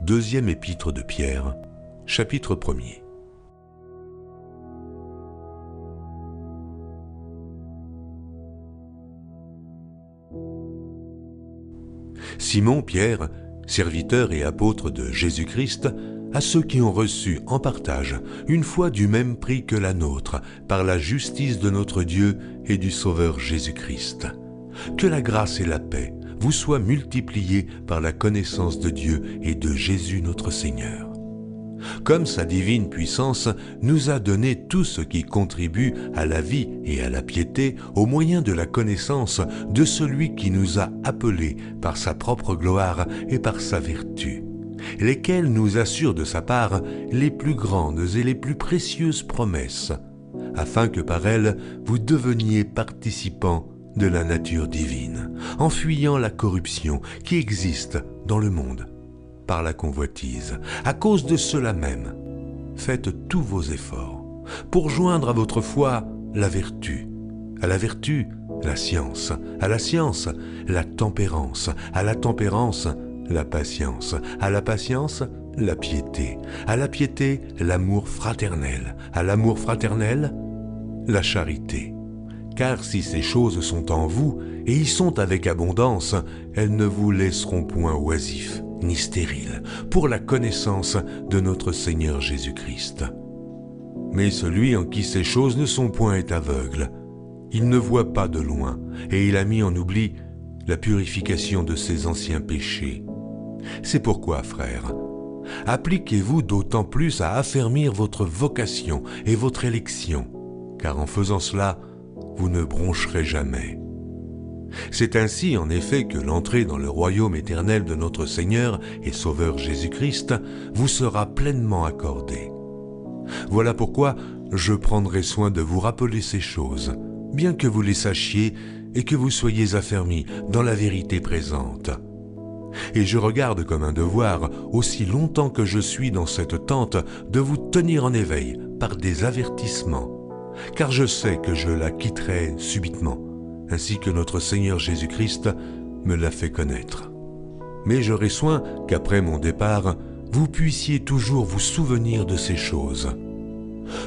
Deuxième épître de Pierre, chapitre 1er. Simon Pierre, serviteur et apôtre de Jésus-Christ, à ceux qui ont reçu en partage une foi du même prix que la nôtre, par la justice de notre Dieu et du Sauveur Jésus-Christ. Que la grâce et la paix vous soient multipliées par la connaissance de Dieu et de Jésus notre Seigneur. Comme sa divine puissance nous a donné tout ce qui contribue à la vie et à la piété au moyen de la connaissance de celui qui nous a appelés par sa propre gloire et par sa vertu, lesquels nous assurent de sa part les plus grandes et les plus précieuses promesses, afin que par elles vous deveniez participants de la nature divine, en fuyant la corruption qui existe dans le monde par la convoitise. À cause de cela même, faites tous vos efforts pour joindre à votre foi la vertu, à la vertu la science, à la science la tempérance, à la tempérance la patience, à la patience la piété, à la piété l'amour fraternel, à l'amour fraternel la charité. Car si ces choses sont en vous, et y sont avec abondance, elles ne vous laisseront point oisifs ni stériles pour la connaissance de notre Seigneur Jésus-Christ. Mais celui en qui ces choses ne sont point est aveugle. Il ne voit pas de loin, et il a mis en oubli la purification de ses anciens péchés. C'est pourquoi, frères, appliquez-vous d'autant plus à affermir votre vocation et votre élection, car en faisant cela, vous ne broncherez jamais. C'est ainsi, en effet, que l'entrée dans le royaume éternel de notre Seigneur et Sauveur Jésus-Christ vous sera pleinement accordée. Voilà pourquoi je prendrai soin de vous rappeler ces choses, bien que vous les sachiez et que vous soyez affermis dans la vérité présente. Et je regarde comme un devoir, aussi longtemps que je suis dans cette tente, de vous tenir en éveil par des avertissements, car je sais que je la quitterai subitement, ainsi que notre Seigneur Jésus-Christ me l'a fait connaître. Mais j'aurai soin qu'après mon départ, vous puissiez toujours vous souvenir de ces choses.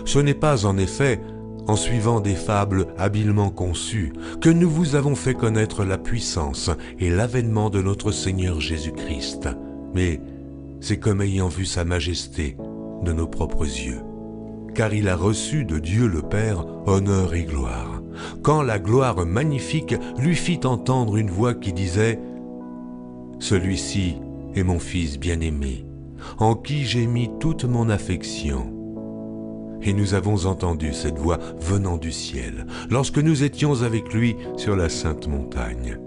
Ce n'est pas en effet en suivant des fables habilement conçues que nous vous avons fait connaître la puissance et l'avènement de notre Seigneur Jésus-Christ, mais c'est comme ayant vu sa majesté de nos propres yeux. Car il a reçu de Dieu le Père honneur et gloire, quand la gloire magnifique lui fit entendre une voix qui disait « Celui-ci est mon Fils bien-aimé, en qui j'ai mis toute mon affection. » Et nous avons entendu cette voix venant du ciel, lorsque nous étions avec lui sur la sainte montagne.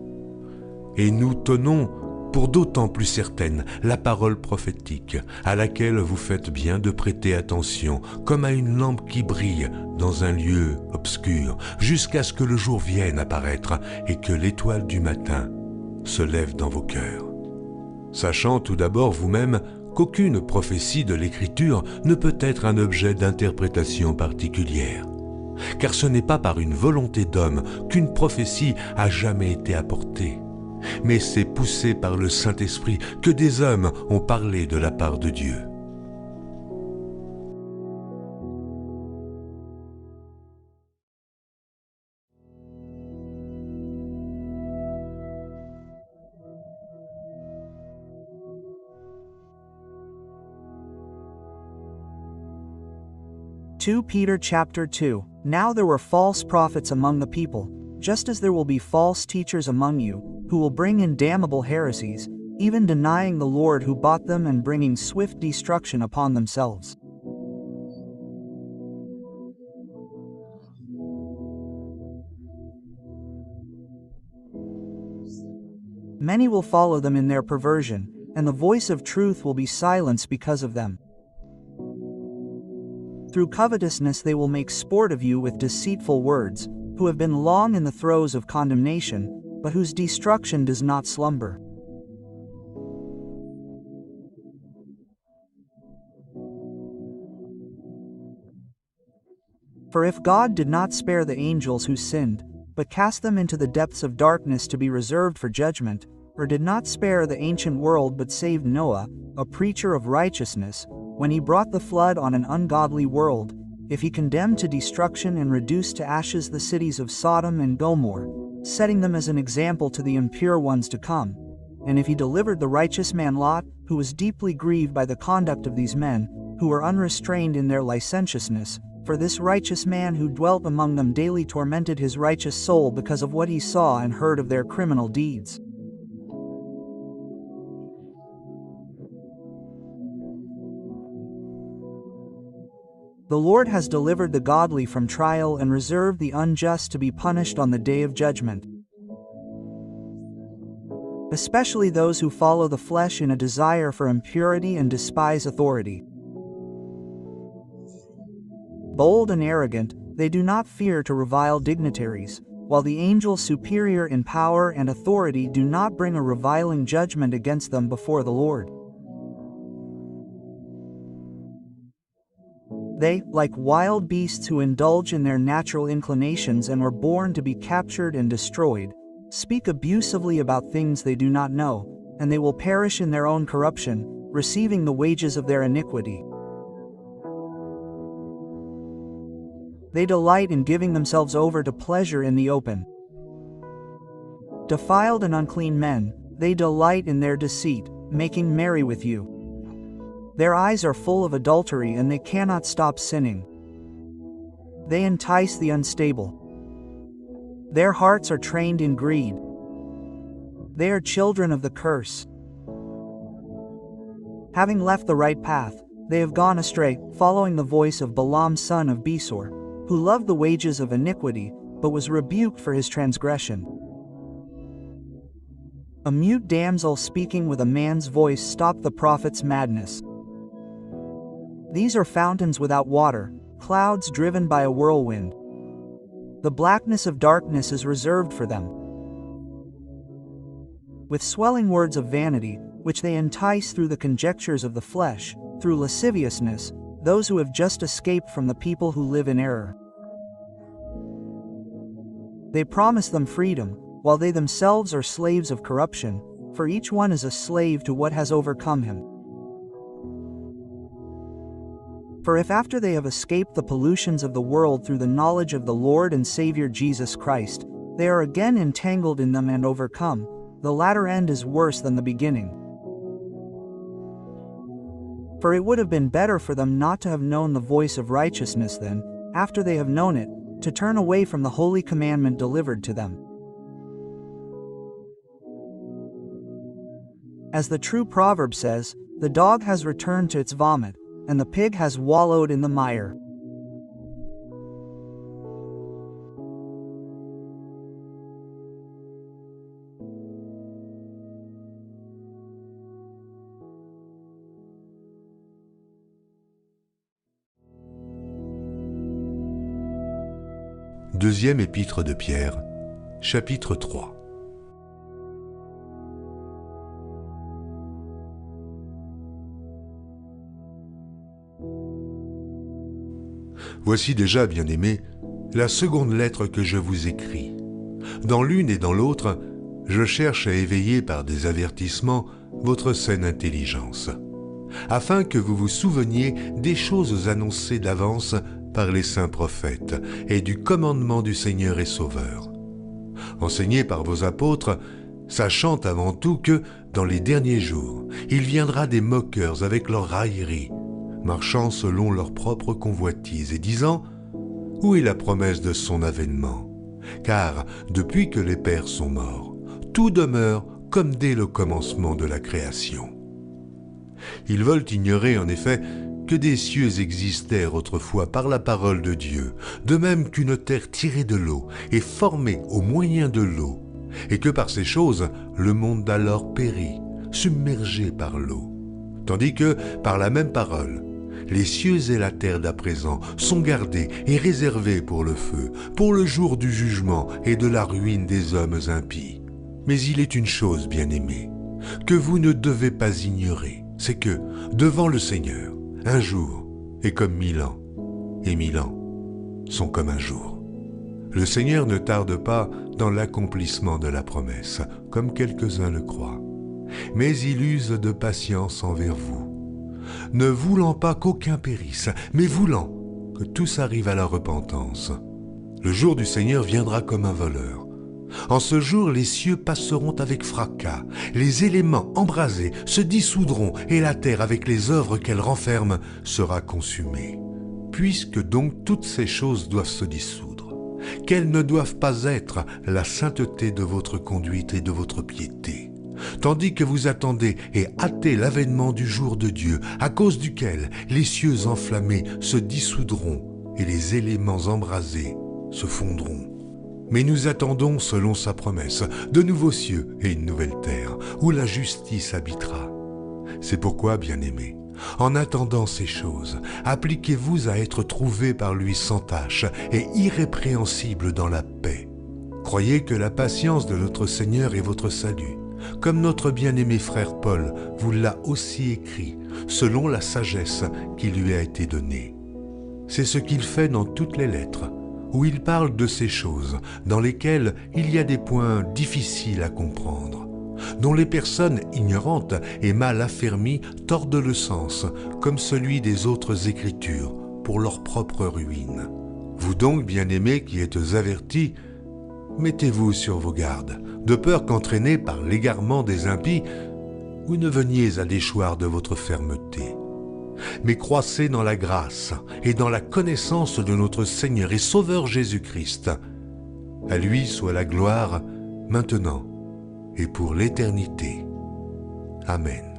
Et nous tenons pour d'autant plus certaine la parole prophétique, à laquelle vous faites bien de prêter attention, comme à une lampe qui brille dans un lieu obscur, jusqu'à ce que le jour vienne apparaître et que l'étoile du matin se lève dans vos cœurs. Sachant tout d'abord vous-même qu'aucune prophétie de l'Écriture ne peut être un objet d'interprétation particulière, car ce n'est pas par une volonté d'homme qu'une prophétie a jamais été apportée, mais c'est poussé par le Saint-Esprit que des hommes ont parlé de la part de Dieu. Peter chapter 2. Now there were false prophets among the people, just as there will be false teachers among you, who will bring in damnable heresies, even denying the Lord who bought them and bringing swift destruction upon themselves. Many will follow them in their perversion, and the voice of truth will be silenced because of them. Through covetousness they will make sport of you with deceitful words, who have been long in the throes of condemnation, but whose destruction does not slumber. For if God did not spare the angels who sinned, but cast them into the depths of darkness to be reserved for judgment, or did not spare the ancient world but saved Noah, a preacher of righteousness, when he brought the flood on an ungodly world, if he condemned to destruction and reduced to ashes the cities of Sodom and Gomorrah, setting them as an example to the impure ones to come, and if he delivered the righteous man Lot, who was deeply grieved by the conduct of these men, who were unrestrained in their licentiousness, for this righteous man who dwelt among them daily tormented his righteous soul because of what he saw and heard of their criminal deeds. The Lord has delivered the godly from trial and reserved the unjust to be punished on the day of judgment, especially those who follow the flesh in a desire for impurity and despise authority. Bold and arrogant, they do not fear to revile dignitaries, while the angels superior in power and authority do not bring a reviling judgment against them before the Lord. They, like wild beasts who indulge in their natural inclinations and were born to be captured and destroyed, speak abusively about things they do not know, and they will perish in their own corruption, receiving the wages of their iniquity. They delight in giving themselves over to pleasure in the open. Defiled and unclean men, they delight in their deceit, making merry with you. Their eyes are full of adultery and they cannot stop sinning. They entice the unstable. Their hearts are trained in greed. They are children of the curse. Having left the right path, they have gone astray, following the voice of Balaam son of Besor, who loved the wages of iniquity, but was rebuked for his transgression. A mute damsel speaking with a man's voice stopped the prophet's madness. These are fountains without water, clouds driven by a whirlwind. The blackness of darkness is reserved for them. With swelling words of vanity, which they entice through the conjectures of the flesh, through lasciviousness, those who have just escaped from the people who live in error. They promise them freedom, while they themselves are slaves of corruption, for each one is a slave to what has overcome him. For if after they have escaped the pollutions of the world through the knowledge of the Lord and Savior Jesus Christ, they are again entangled in them and overcome, the latter end is worse than the beginning. For it would have been better for them not to have known the voice of righteousness than, after they have known it, to turn away from the holy commandment delivered to them. As the true proverb says, the dog has returned to its vomit, and the pig has wallowed in the mire. Deuxième épître de Pierre, chapitre 3. Voici déjà, bien-aimés, la seconde lettre que je vous écris. Dans l'une et dans l'autre, je cherche à éveiller par des avertissements votre saine intelligence, afin que vous vous souveniez des choses annoncées d'avance par les saints prophètes et du commandement du Seigneur et Sauveur. Enseignés par vos apôtres, sachant avant tout que, dans les derniers jours, il viendra des moqueurs avec leurs railleries, marchant selon leur propre convoitise et disant « Où est la promesse de son avènement ? Car, depuis que les pères sont morts, tout demeure comme dès le commencement de la création. » Ils veulent ignorer en effet que des cieux existèrent autrefois par la parole de Dieu, de même qu'une terre tirée de l'eau et formée au moyen de l'eau, et que par ces choses le monde d'alors périt, submergé par l'eau. Tandis que, par la même parole, les cieux et la terre d'à présent sont gardés et réservés pour le feu, pour le jour du jugement et de la ruine des hommes impies. Mais il est une chose, bien-aimée, que vous ne devez pas ignorer, c'est que, devant le Seigneur, un jour est comme 1000 ans, et 1000 ans sont comme un jour. Le Seigneur ne tarde pas dans l'accomplissement de la promesse, comme quelques-uns le croient, mais il use de patience envers vous, ne voulant pas qu'aucun périsse, mais voulant que tous arrivent à la repentance. Le jour du Seigneur viendra comme un voleur. En ce jour, les cieux passeront avec fracas, les éléments embrasés se dissoudront et la terre, avec les œuvres qu'elle renferme, sera consumée. Puisque donc toutes ces choses doivent se dissoudre, quelles ne doivent pas être la sainteté de votre conduite et de votre piété, tandis que vous attendez et hâtez l'avènement du jour de Dieu, à cause duquel les cieux enflammés se dissoudront et les éléments embrasés se fondront. Mais nous attendons, selon sa promesse, de nouveaux cieux et une nouvelle terre, où la justice habitera. C'est pourquoi, bien-aimés, en attendant ces choses, appliquez-vous à être trouvés par lui sans tache et irrépréhensibles dans la paix. Croyez que la patience de notre Seigneur est votre salut, comme notre bien-aimé frère Paul vous l'a aussi écrit, selon la sagesse qui lui a été donnée. C'est ce qu'il fait dans toutes les lettres, où il parle de ces choses dans lesquelles il y a des points difficiles à comprendre, dont les personnes ignorantes et mal affermies tordent le sens, comme celui des autres Écritures, pour leur propre ruine. Vous donc, bien-aimés qui êtes avertis, mettez-vous sur vos gardes, de peur qu'entraînés par l'égarement des impies, vous ne veniez à déchoir de votre fermeté. Mais croissez dans la grâce et dans la connaissance de notre Seigneur et Sauveur Jésus-Christ. À lui soit la gloire, maintenant et pour l'éternité. Amen.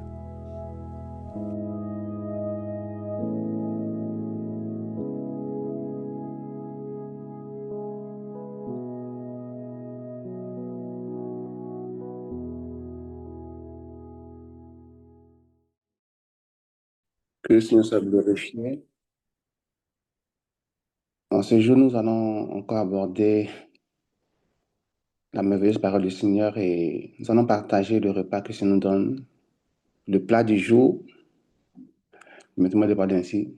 Que le Seigneur soit glorifié. En ce jour, nous allons encore aborder la merveilleuse parole du Seigneur et nous allons partager le repas que le Seigneur nous donne. Le plat du jour, mettez-moi de parler ainsi,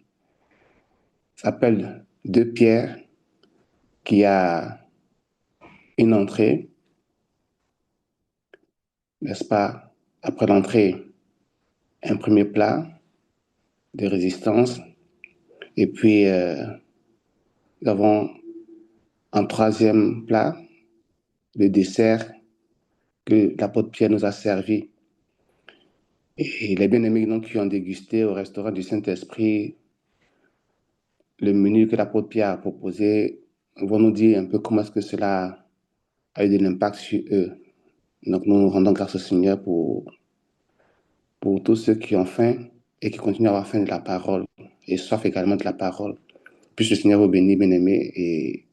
s'appelle 2 Pierre, qui a une entrée, n'est-ce pas? Après l'entrée, un premier plat de résistance. Et puis, nous avons un troisième plat, le dessert que l'apôtre Pierre nous a servi. Et les bien-aimés donc, qui ont dégusté au restaurant du Saint-Esprit le menu que l'apôtre Pierre a proposé vont nous dire un peu comment est-ce que cela a eu de l'impact sur eux. Donc nous rendons grâce au Seigneur pour tous ceux qui ont faim et qui continuent à avoir faim de la parole et soif également de la parole. Puisse le Seigneur vous bénir, bien-aimés, et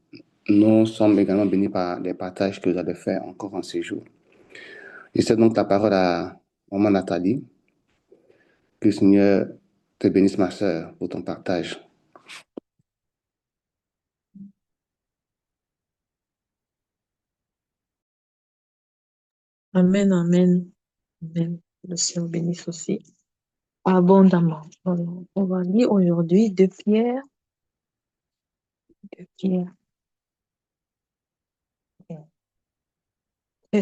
nous sommes également bénis par les partages que vous avez faits encore en ces jours. Je cède donc la parole à maman Nathalie. Que le Seigneur te bénisse, ma sœur, pour ton partage. Amen, amen, amen. Le Seigneur bénisse aussi abondamment. Alors, on va lire aujourd'hui 2 Pierre. 2 Pierre. Que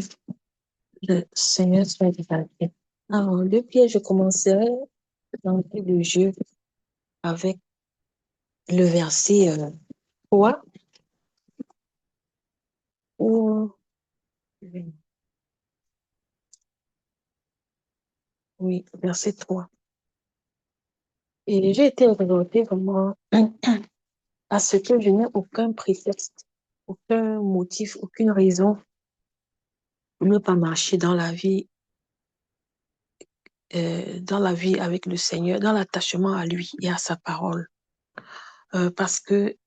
le Seigneur soit exalté. Alors, 2 Pierre, je commencerai d'entrée de jeu avec le verset 3. Oui, verset 3. Et j'ai été exhortée vraiment à ce que je n'ai aucun prétexte, aucun motif, aucune raison pour ne pas marcher dans la vie avec le Seigneur, dans l'attachement à lui et à sa parole. Parce que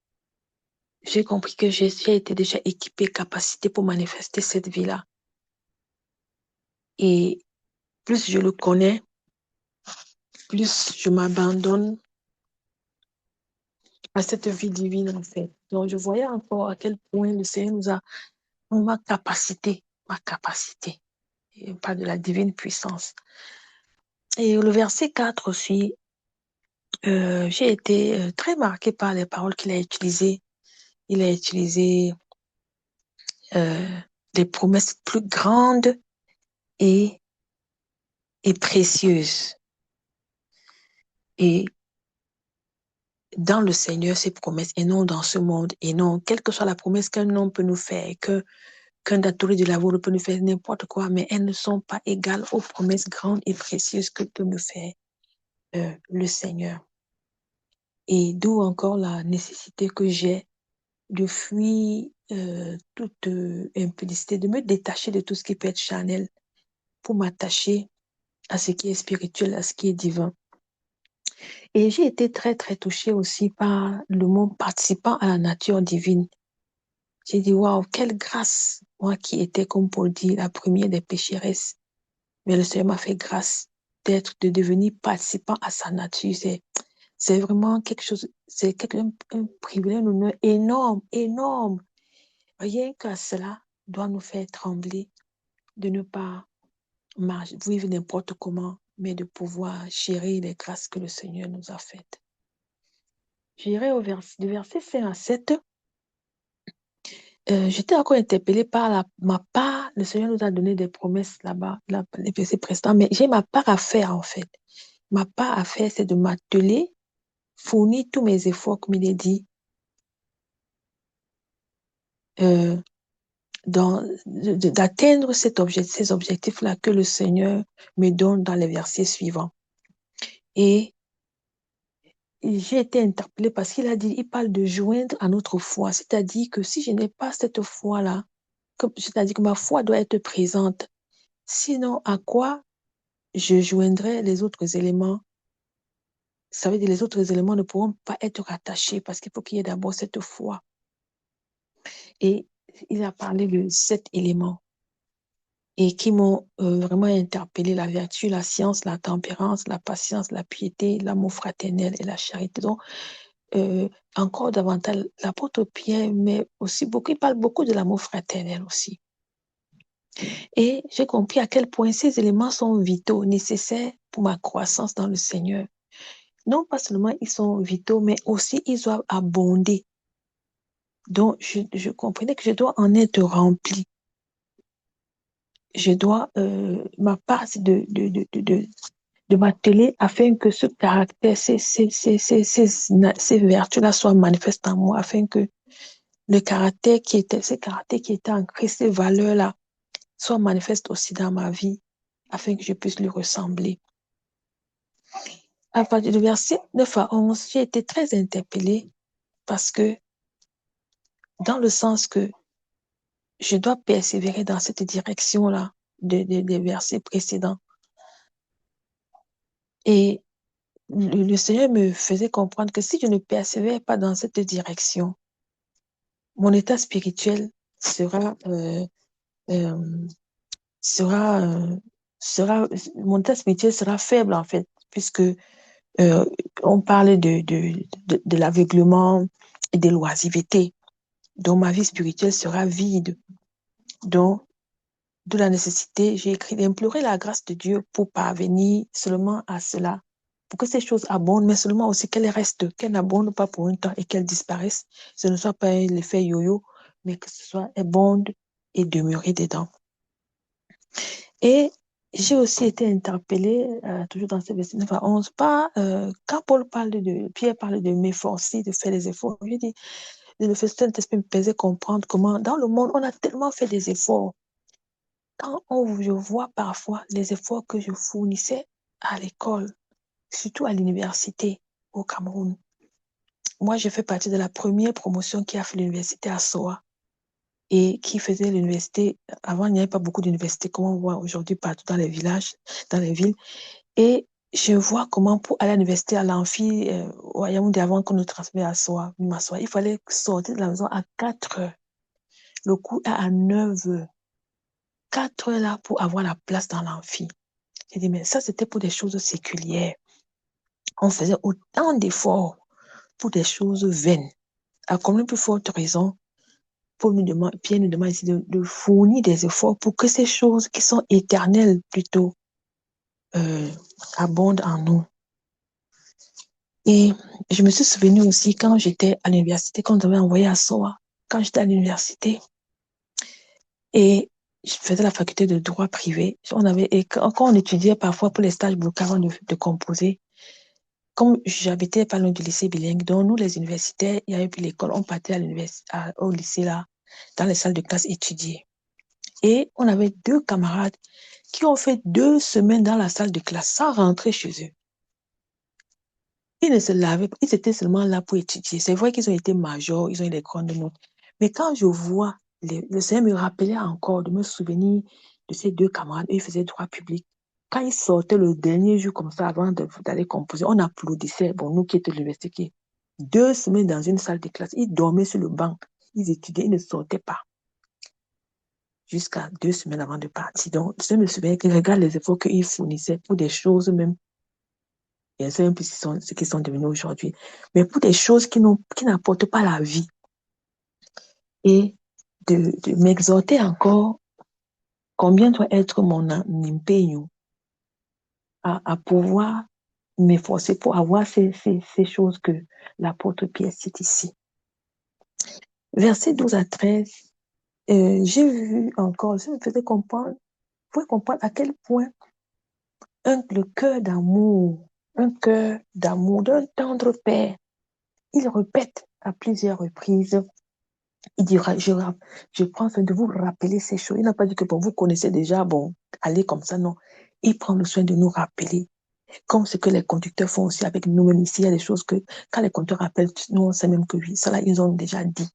j'ai compris que Jésus a été déjà équipé, capacité pour manifester cette vie-là. Et plus je le connais, plus je m'abandonne à cette vie divine, en fait. Donc, je voyais encore à quel point le Seigneur nous a, ma capacité, et pas de la divine puissance. Et le verset 4 aussi, j'ai été très marquée par les paroles qu'il a utilisées. Il a utilisé des promesses plus grandes et précieuses. Et dans le Seigneur, ces promesses, et non dans ce monde, et non, quelle que soit la promesse qu'un homme peut nous faire, qu'un datori de l'amour peut nous faire n'importe quoi, mais elles ne sont pas égales aux promesses grandes et précieuses que peut me faire le Seigneur. Et d'où encore la nécessité que j'ai de fuir toute impudicité, de me détacher de tout ce qui peut être charnel pour m'attacher à ce qui est spirituel, à ce qui est divin. Et j'ai été très, très touchée aussi par le mot participant à la nature divine. J'ai dit, waouh, quelle grâce, moi qui étais, comme Paul dit, la première des pécheresses. Mais le Seigneur m'a fait grâce de devenir participant à sa nature. C'est vraiment quelque chose, c'est un privilège, un honneur énorme, énorme. Rien qu'à cela doit nous faire trembler de ne pas vivre n'importe comment, mais de pouvoir chérir les grâces que le Seigneur nous a faites. J'irai du verset 5 à 7. J'étais encore interpellée par ma part. Le Seigneur nous a donné des promesses là-bas, les versets précédents, mais j'ai ma part à faire en fait. Ma part à faire, c'est de m'atteler, fournir tous mes efforts, comme il est dit, d'atteindre ces objectifs-là que le Seigneur me donne dans les versets suivants. Et j'ai été interpellée parce il parle de joindre à notre foi, c'est-à-dire que si je n'ai pas cette foi-là, c'est-à-dire que ma foi doit être présente, sinon à quoi je joindrai les autres éléments? Ça veut dire que les autres éléments ne pourront pas être rattachés parce qu'il faut qu'il y ait d'abord cette foi. Et il a parlé de 7 éléments et qui m'ont vraiment interpellé: la vertu, la science, la tempérance, la patience, la piété, l'amour fraternel et la charité. Donc, encore davantage, l'apôtre Pierre, mais aussi beaucoup, il parle beaucoup de l'amour fraternel aussi. Et j'ai compris à quel point ces éléments sont vitaux, nécessaires pour ma croissance dans le Seigneur. Non pas seulement ils sont vitaux, mais aussi ils doivent abonder. Donc, je comprenais que je dois en être rempli. Je dois, ma part, c'est de m'atteler afin que ce caractère, ces vertus-là soient manifestes en moi, afin que ces caractères qui étaient ancrés, ces valeurs-là, soient manifestes aussi dans ma vie, afin que je puisse lui ressembler. À partir du verset 9 à 11, j'ai été très interpellée parce que, dans le sens que je dois persévérer dans cette direction-là des versets précédents. Et le Seigneur me faisait comprendre que si je ne persévère pas dans cette direction, mon état spirituel mon état spirituel sera faible en fait, puisque on parle de l'aveuglement et de l'oisiveté. Donc ma vie spirituelle sera vide. Donc, de la nécessité, j'ai écrit d'implorer la grâce de Dieu pour parvenir seulement à cela, pour que ces choses abondent, mais seulement aussi qu'elles restent, qu'elles n'abondent pas pour un temps et qu'elles disparaissent. Ce ne soit pas l'effet yo-yo, mais que ce soit abonde et demeurer dedans. Et j'ai aussi été interpellée, toujours dans ce verset 9 à 11, quand Pierre parle de m'efforcer, de faire des efforts. Je dis, le Saint-Esprit me faisait comprendre comment, dans le monde, on a tellement fait des efforts. Quand je vois parfois les efforts que je fournissais à l'école, surtout à l'université au Cameroun. Moi, j'ai fait partie de la première promotion qui a fait l'université à Soa et qui faisait l'université. Avant, il n'y avait pas beaucoup d'universités comme on voit aujourd'hui partout dans les villages, dans les villes. Et je vois comment pour aller à l'université, à l'amphi, au Yaoundé, avant qu'on nous transmette à Soa, il fallait sortir de la maison à 4 heures. Le cours est à 9 heures. 4 heures là pour avoir la place dans l'amphi. J'ai dit, mais ça, c'était pour des choses séculières. On faisait autant d'efforts pour des choses vaines. À combien plus forte raison, Pierre nous demande ici de fournir des efforts pour que ces choses qui sont éternelles plutôt abondent en nous. Et je me suis souvenue aussi quand j'étais à l'université, quand on m'avait envoyé à Soa, quand j'étais à l'université, Et je faisais la faculté de droit privé. Et quand on étudiait parfois pour les stages bloqués avant de composer, comme j'habitais pas loin du lycée bilingue, donc nous, les universitaires, il y avait plus l'école, on partait au lycée là, dans les salles de classe étudier. Et on avait 2 camarades qui ont fait 2 semaines dans la salle de classe sans rentrer chez eux. Ils ne se lavaient pas, ils étaient seulement là pour étudier. C'est vrai qu'ils ont été majors, ils ont eu des grandes notes. Mais quand je vois, le Seigneur me rappelait encore de me souvenir de ces 2 camarades, eux, ils faisaient droit public. Quand ils sortaient le dernier jour comme ça, avant d'aller composer, on applaudissait, bon, nous qui étions à l'université, 2 semaines dans une salle de classe, ils dormaient sur le banc, ils étudiaient, ils ne sortaient pas jusqu'à 2 semaines avant de partir. Donc, je me souviens que regarde les efforts qu'ils fournissaient pour des choses même, et je ne sais même plus ce qu'ils sont devenus aujourd'hui, mais pour des choses qui n'apportent pas la vie. Et de m'exhorter encore combien doit être mon empeño à pouvoir m'efforcer pour avoir ces choses que l'apôtre Pierre cite ici. Versets 12 à 13, j'ai vu encore, ça me faisait comprendre, à quel point le cœur d'amour, un cœur d'amour d'un tendre père, il répète à plusieurs reprises, il dira, je prends soin de vous rappeler ces choses. Il n'a pas dit que bon, vous connaissez déjà, bon, allez comme ça, non. Il prend le soin de nous rappeler, comme ce que les conducteurs font aussi avec nous-mêmes ici. Il y a des choses que, quand les conducteurs rappellent, nous, on sait même que oui, ça là, ils ont déjà dit.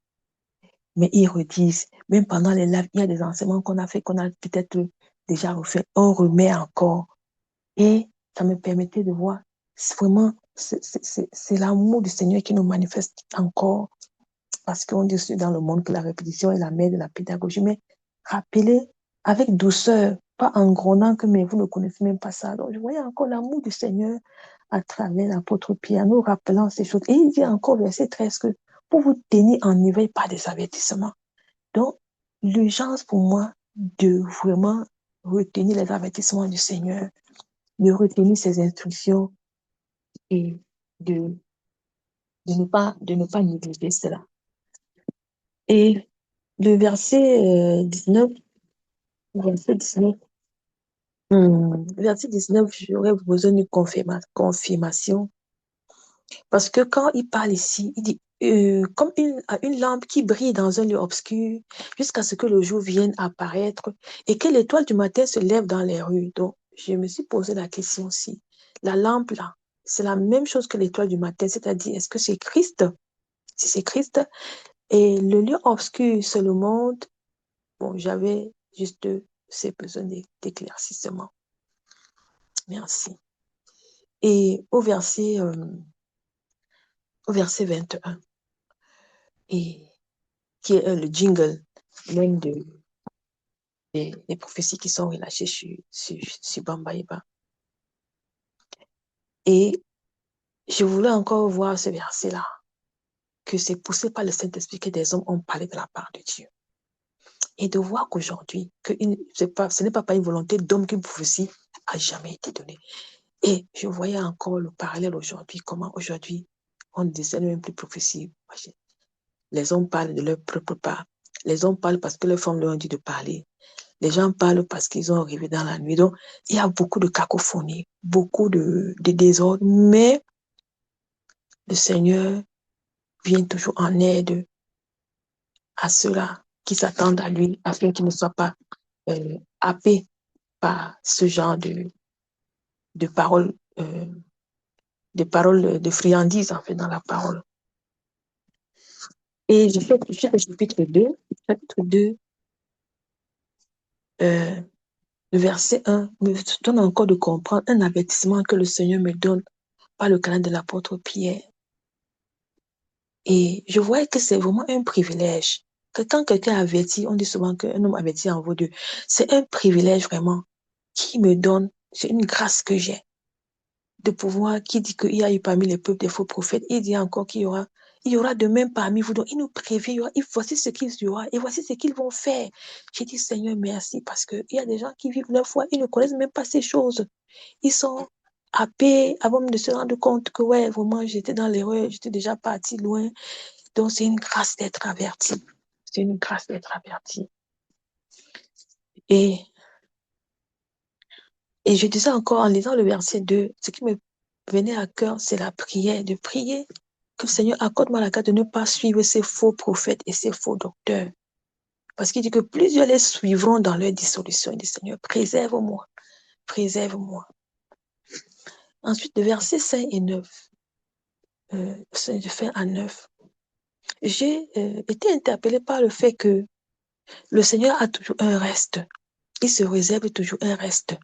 Mais ils redisent, même pendant les lives, il y a des enseignements qu'on a fait, qu'on a peut-être déjà refait, on remet encore. Et ça me permettait de voir, vraiment, c'est l'amour du Seigneur qui nous manifeste encore, parce qu'on dit aussi dans le monde que la répétition est la mère de la pédagogie, mais rappelez avec douceur, pas en grondant que mais vous ne connaissez même pas ça. Donc je voyais encore l'amour du Seigneur à travers l'apôtre Pierre, nous rappelant ces choses. Et il dit encore, verset 13, que pour vous tenir en éveil par des avertissements. Donc, l'urgence pour moi de vraiment retenir les avertissements du Seigneur, de retenir ses instructions et de ne pas négliger cela. Et le verset 19, verset 19, verset 19, j'aurais besoin d'une confirmation. Parce que quand il parle ici, il dit comme une lampe qui brille dans un lieu obscur jusqu'à ce que le jour vienne apparaître et que l'étoile du matin se lève dans les rues. Donc, je me suis posé la question aussi. La lampe, là, c'est la même chose que l'étoile du matin, c'est-à-dire, est-ce que c'est Christ? Si c'est Christ, et le lieu obscur, c'est le monde. Bon, j'avais juste ces besoins d'éclaircissement. Merci. Et au verset 21, et qui est le jingle, même des prophéties qui sont relâchées sur Bambaïba. Et je voulais encore voir ce verset-là, que c'est poussé par le Saint-Esprit que des hommes ont parlé de la part de Dieu. Et de voir qu'aujourd'hui, ce n'est pas par une volonté d'homme qu'une prophétie a jamais été donnée. Et je voyais encore le parallèle aujourd'hui, comment aujourd'hui, on ne discerne même plus prophétie. Les hommes parlent de leur propre part. Les hommes parlent parce que leurs femmes leur ont dit de parler. Les gens parlent parce qu'ils ont rêvé dans la nuit. Donc, il y a beaucoup de cacophonie, beaucoup de désordre, mais le Seigneur vient toujours en aide à ceux-là qui s'attendent à lui, afin qu'ils ne soient pas happés par ce genre de paroles, de friandises, en fait, dans la parole. Et je fais le chapitre 2. Chapitre 2, le verset 1 me donne encore de comprendre un avertissement que le Seigneur me donne par le canal de l'apôtre Pierre. Et je vois que c'est vraiment un privilège. Que quand quelqu'un avertit, on dit souvent qu'un homme averti en vaut deux. C'est un privilège vraiment qui me donne, c'est une grâce que j'ai de pouvoir, qui dit qu'il y a eu parmi les peuples des faux prophètes, il dit encore qu'il y aura de même parmi vous. Donc, il nous prévient, voici ce qu'il y aura et voici ce qu'ils vont faire. J'ai dit, Seigneur, merci, parce qu'il y a des gens qui vivent leur foi, ils ne connaissent même pas ces choses. Ils sont happés avant de se rendre compte que, ouais, vraiment, j'étais dans l'erreur, j'étais déjà parti loin. Donc, c'est une grâce d'être averti. C'est une grâce d'être averti. Et, et je disais encore en lisant le verset 2, ce qui me venait à cœur, c'est la prière, de prier que le Seigneur accorde-moi la grâce de ne pas suivre ces faux prophètes et ces faux docteurs. Parce qu'il dit que plusieurs les suivront dans leur dissolution. Il dit, Seigneur, préserve-moi, préserve-moi. Ensuite, le verset 5 et 9, de fin à 9, j'ai été interpellée par le fait que le Seigneur a toujours un reste. Il se réserve toujours un reste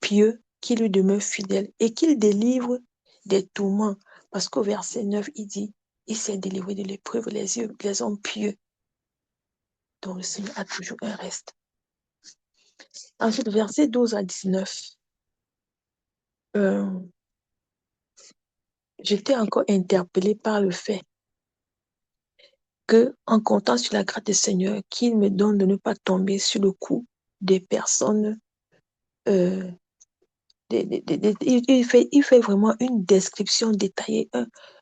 pieux qui lui demeure fidèle et qu'il délivre des tourments. Parce qu'au verset 9, il dit, il s'est délivré de l'épreuve, les hommes pieux. Donc le Seigneur a toujours un reste. Ensuite, verset 12 à 19, j'étais encore interpellée par le fait que, en comptant sur la grâce du Seigneur, qu'il me donne de ne pas tomber sur le coup des personnes. Il fait vraiment une description détaillée,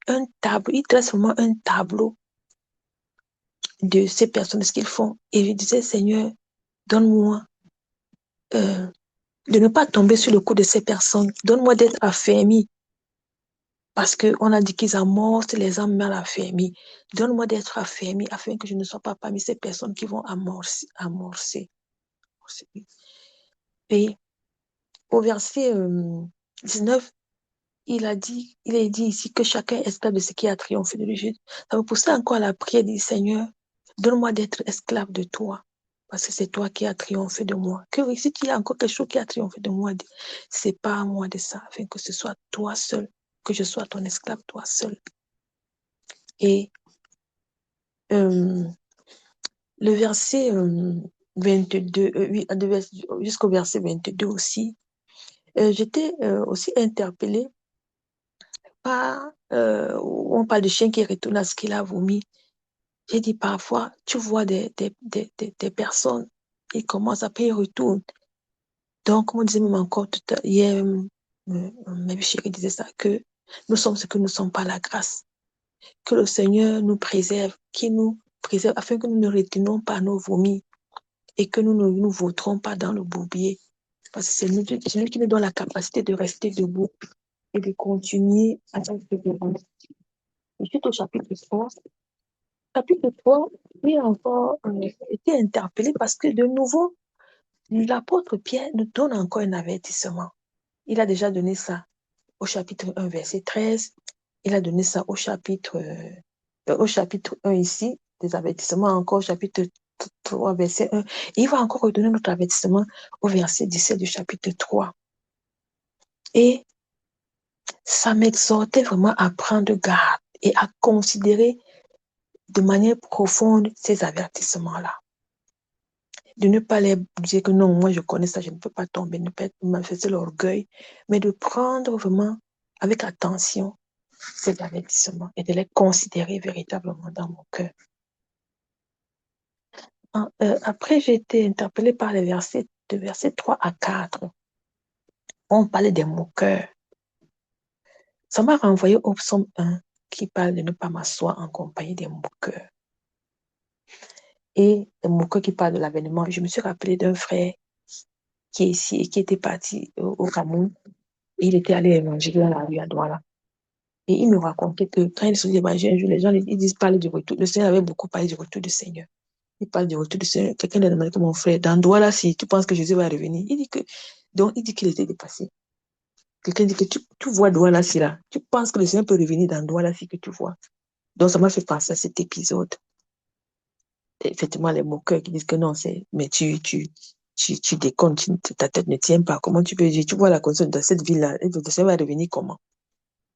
un tableau. Il dresse vraiment un tableau de ces personnes, ce qu'ils font. Et je disais, Seigneur, donne-moi de ne pas tomber sur le coup de ces personnes. Donne-moi d'être affermi. Parce qu'on a dit qu'ils amorcent les âmes mal affermies. Donne-moi d'être affermi afin que je ne sois pas parmi ces personnes qui vont amorcer. Et au verset 19, il est dit ici que chacun est esclave de ce qui a triomphé de lui. Ça me poussait encore à la prière, dit Seigneur, donne-moi d'être esclave de toi, parce que c'est toi qui as triomphé de moi. Que si il y a encore quelque chose qui a triomphé de moi, c'est pas à moi de ça, afin que ce soit toi seul, que je sois ton esclave, toi seul. Et le verset 22, jusqu'au verset 22 aussi, j'étais aussi interpellée par, où on parle de chien qui retourne à ce qu'il a vomi. J'ai dit parfois, tu vois des personnes, ils commencent après, ils retournent. Donc, comme on disait même encore tout à l'heure, hier, même chérie disait ça, que nous sommes ce que nous ne sommes pas la grâce. Que le Seigneur nous préserve, qu'il nous préserve, afin que nous ne retournons pas nos vomis et que nous ne nous vautrons pas dans le bourbier. Parce que c'est lui qui nous donne la capacité de rester debout et de continuer à faire ce que nous. Ensuite, au chapitre 3, oui, encore été interpellé parce que de nouveau, l'apôtre Pierre nous donne encore un avertissement. Il a déjà donné ça au chapitre 1, verset 13. Il a donné ça au chapitre 1 ici, des avertissements encore au chapitre 3, verset 1. Et il va encore redonner notre avertissement au verset 17 du chapitre 3. Et ça m'exhortait vraiment à prendre garde et à considérer de manière profonde ces avertissements-là. De ne pas les dire que non, moi je connais ça, je ne peux pas tomber, ne pas manifester l'orgueil, mais de prendre vraiment avec attention ces avertissements et de les considérer véritablement dans mon cœur. Après, j'ai été interpellée par les versets 3 à 4. On parlait des moqueurs. Ça m'a renvoyé au psaume 1 qui parle de ne pas m'asseoir en compagnie des moqueurs. Et les moqueurs qui parlent de l'avènement. Je me suis rappelé d'un frère qui est ici et qui était parti au Cameroun. Et il était allé évangéliser dans la rue à Douala. Et il me racontait que quand il se dit évangile un jour, les gens ils disent parler du retour. Le Seigneur avait beaucoup parlé du retour du Seigneur. Il parle du retour du Seigneur. Quelqu'un lui a demandé que mon frère, dans Douala, si tu penses que Jésus va revenir, donc il dit qu'il était dépassé. Quelqu'un dit que tu vois Douala si là, tu penses que le Seigneur peut revenir dans Douala si que tu vois. Donc ça m'a fait penser à cet épisode. Et effectivement, les moqueurs qui disent que non, mais tu déconnes, ta tête ne tient pas. Comment tu peux dire, tu vois la condition de cette ville-là, le Seigneur va revenir comment?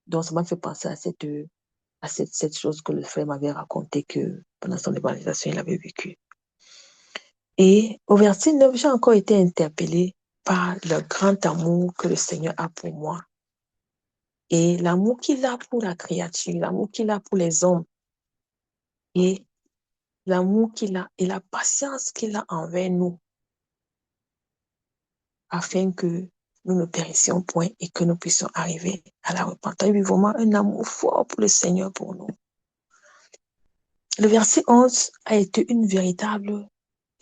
Donc ça m'a fait penser à cette chose que le frère m'avait raconté que pendant son évangélisation, il avait vécu. Et au verset 9, j'ai encore été interpellée par le grand amour que le Seigneur a pour moi. Et l'amour qu'il a pour la créature, l'amour qu'il a pour les hommes. Et l'amour qu'il a et la patience qu'il a envers nous. Afin que nous ne périssions point et que nous puissions arriver à la repentance. Il y a vraiment un amour fort pour le Seigneur pour nous. Le verset 11 a été une véritable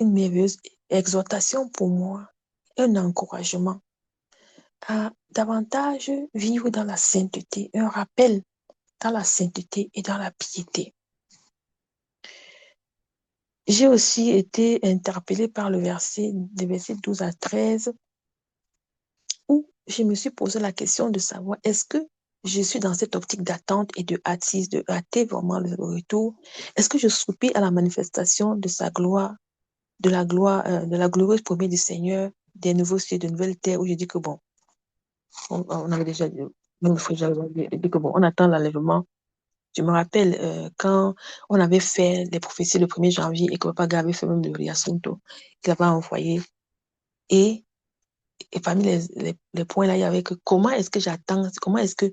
une merveilleuse exhortation pour moi, un encouragement à davantage vivre dans la sainteté, un rappel dans la sainteté et dans la piété. J'ai aussi été interpellée par le des versets 12 à 13, où je me suis posé la question de savoir, est-ce que je suis dans cette optique d'attente et de hâtise, de hâter vraiment le retour? Est-ce que je soupire à la manifestation de sa gloire, de la glorieuse promesse du Seigneur, des nouveaux cieux, de nouvelles terres, où je dis que bon, on avait déjà dit, même j'avais dit que bon, on attend l'enlèvement. Je me rappelle quand on avait fait les prophéties le 1er janvier et que Papa Gab avait fait même le Riasunto, qu'il avait envoyé. Et parmi les points là, il y avait que comment est-ce que j'attends, comment est-ce que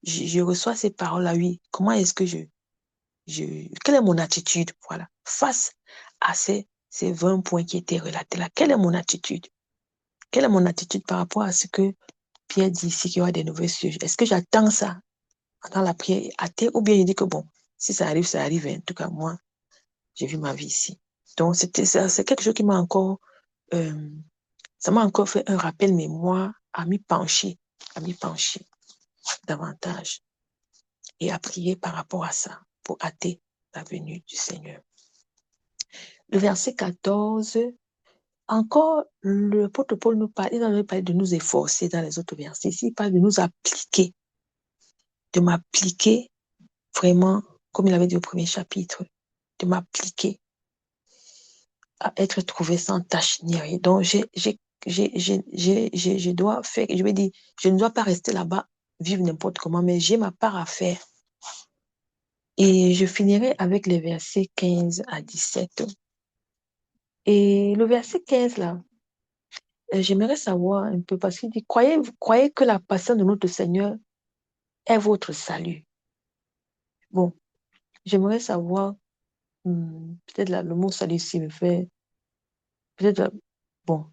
je reçois ces paroles-là, oui, comment est-ce que quelle est mon attitude, voilà, face à ces 20 points qui étaient relatés là, quelle est mon attitude? Quelle est mon attitude par rapport à ce que Pierre dit ici qu'il y aura des nouvelles sujets? Est-ce que j'attends ça dans la prière athée ou bien il dit que bon, si ça arrive, ça arrive. En tout cas, moi, j'ai vu ma vie ici. Donc, c'est quelque chose qui m'a encore, ça m'a encore fait un rappel, mais moi, à m'y pencher davantage et à prier par rapport à ça pour hâter la venue du Seigneur. Le verset 14, encore, l'apôtre Paul nous parle, il n'avait pas de nous efforcer dans les autres versets. Ici, il parle de nous appliquer, de m'appliquer vraiment, comme il avait dit au premier chapitre, de m'appliquer à être trouvé sans tâche ni rien. Donc, je dois faire, je vais dire, je ne dois pas rester là-bas, vivre n'importe comment, mais j'ai ma part à faire. Et je finirai avec les versets 15 à 17. Et le verset 15, là, j'aimerais savoir un peu, parce qu'il dit, croyez que la patience de notre Seigneur est votre salut. Bon, j'aimerais savoir, peut-être là, le mot salut ici me fait, peut-être, bon,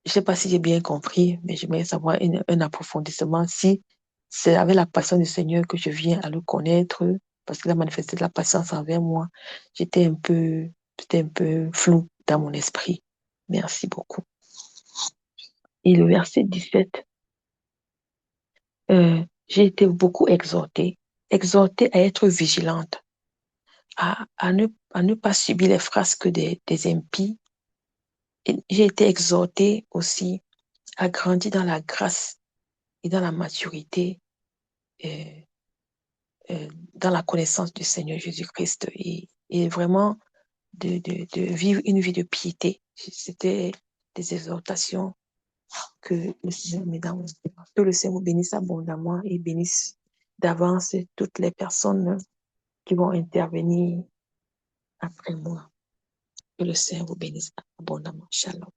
je ne sais pas si j'ai bien compris, mais j'aimerais savoir un approfondissement si c'est avec la patience du Seigneur que je viens à le connaître, parce qu'il a manifesté de la patience envers moi. J'étais un peu flou dans mon esprit. Merci beaucoup. Et le verset 17, j'ai été beaucoup exhortée à être vigilante, à ne pas subir les frasques des impies. Et j'ai été exhortée aussi à grandir dans la grâce et dans la maturité, euh, dans la connaissance du Seigneur Jésus-Christ et vraiment de vivre une vie de piété. C'était des exhortations que le Seigneur met dans mon cœur. Que le Seigneur vous bénisse abondamment et bénisse d'avance toutes les personnes qui vont intervenir après moi. Que le Seigneur vous bénisse abondamment. Shalom.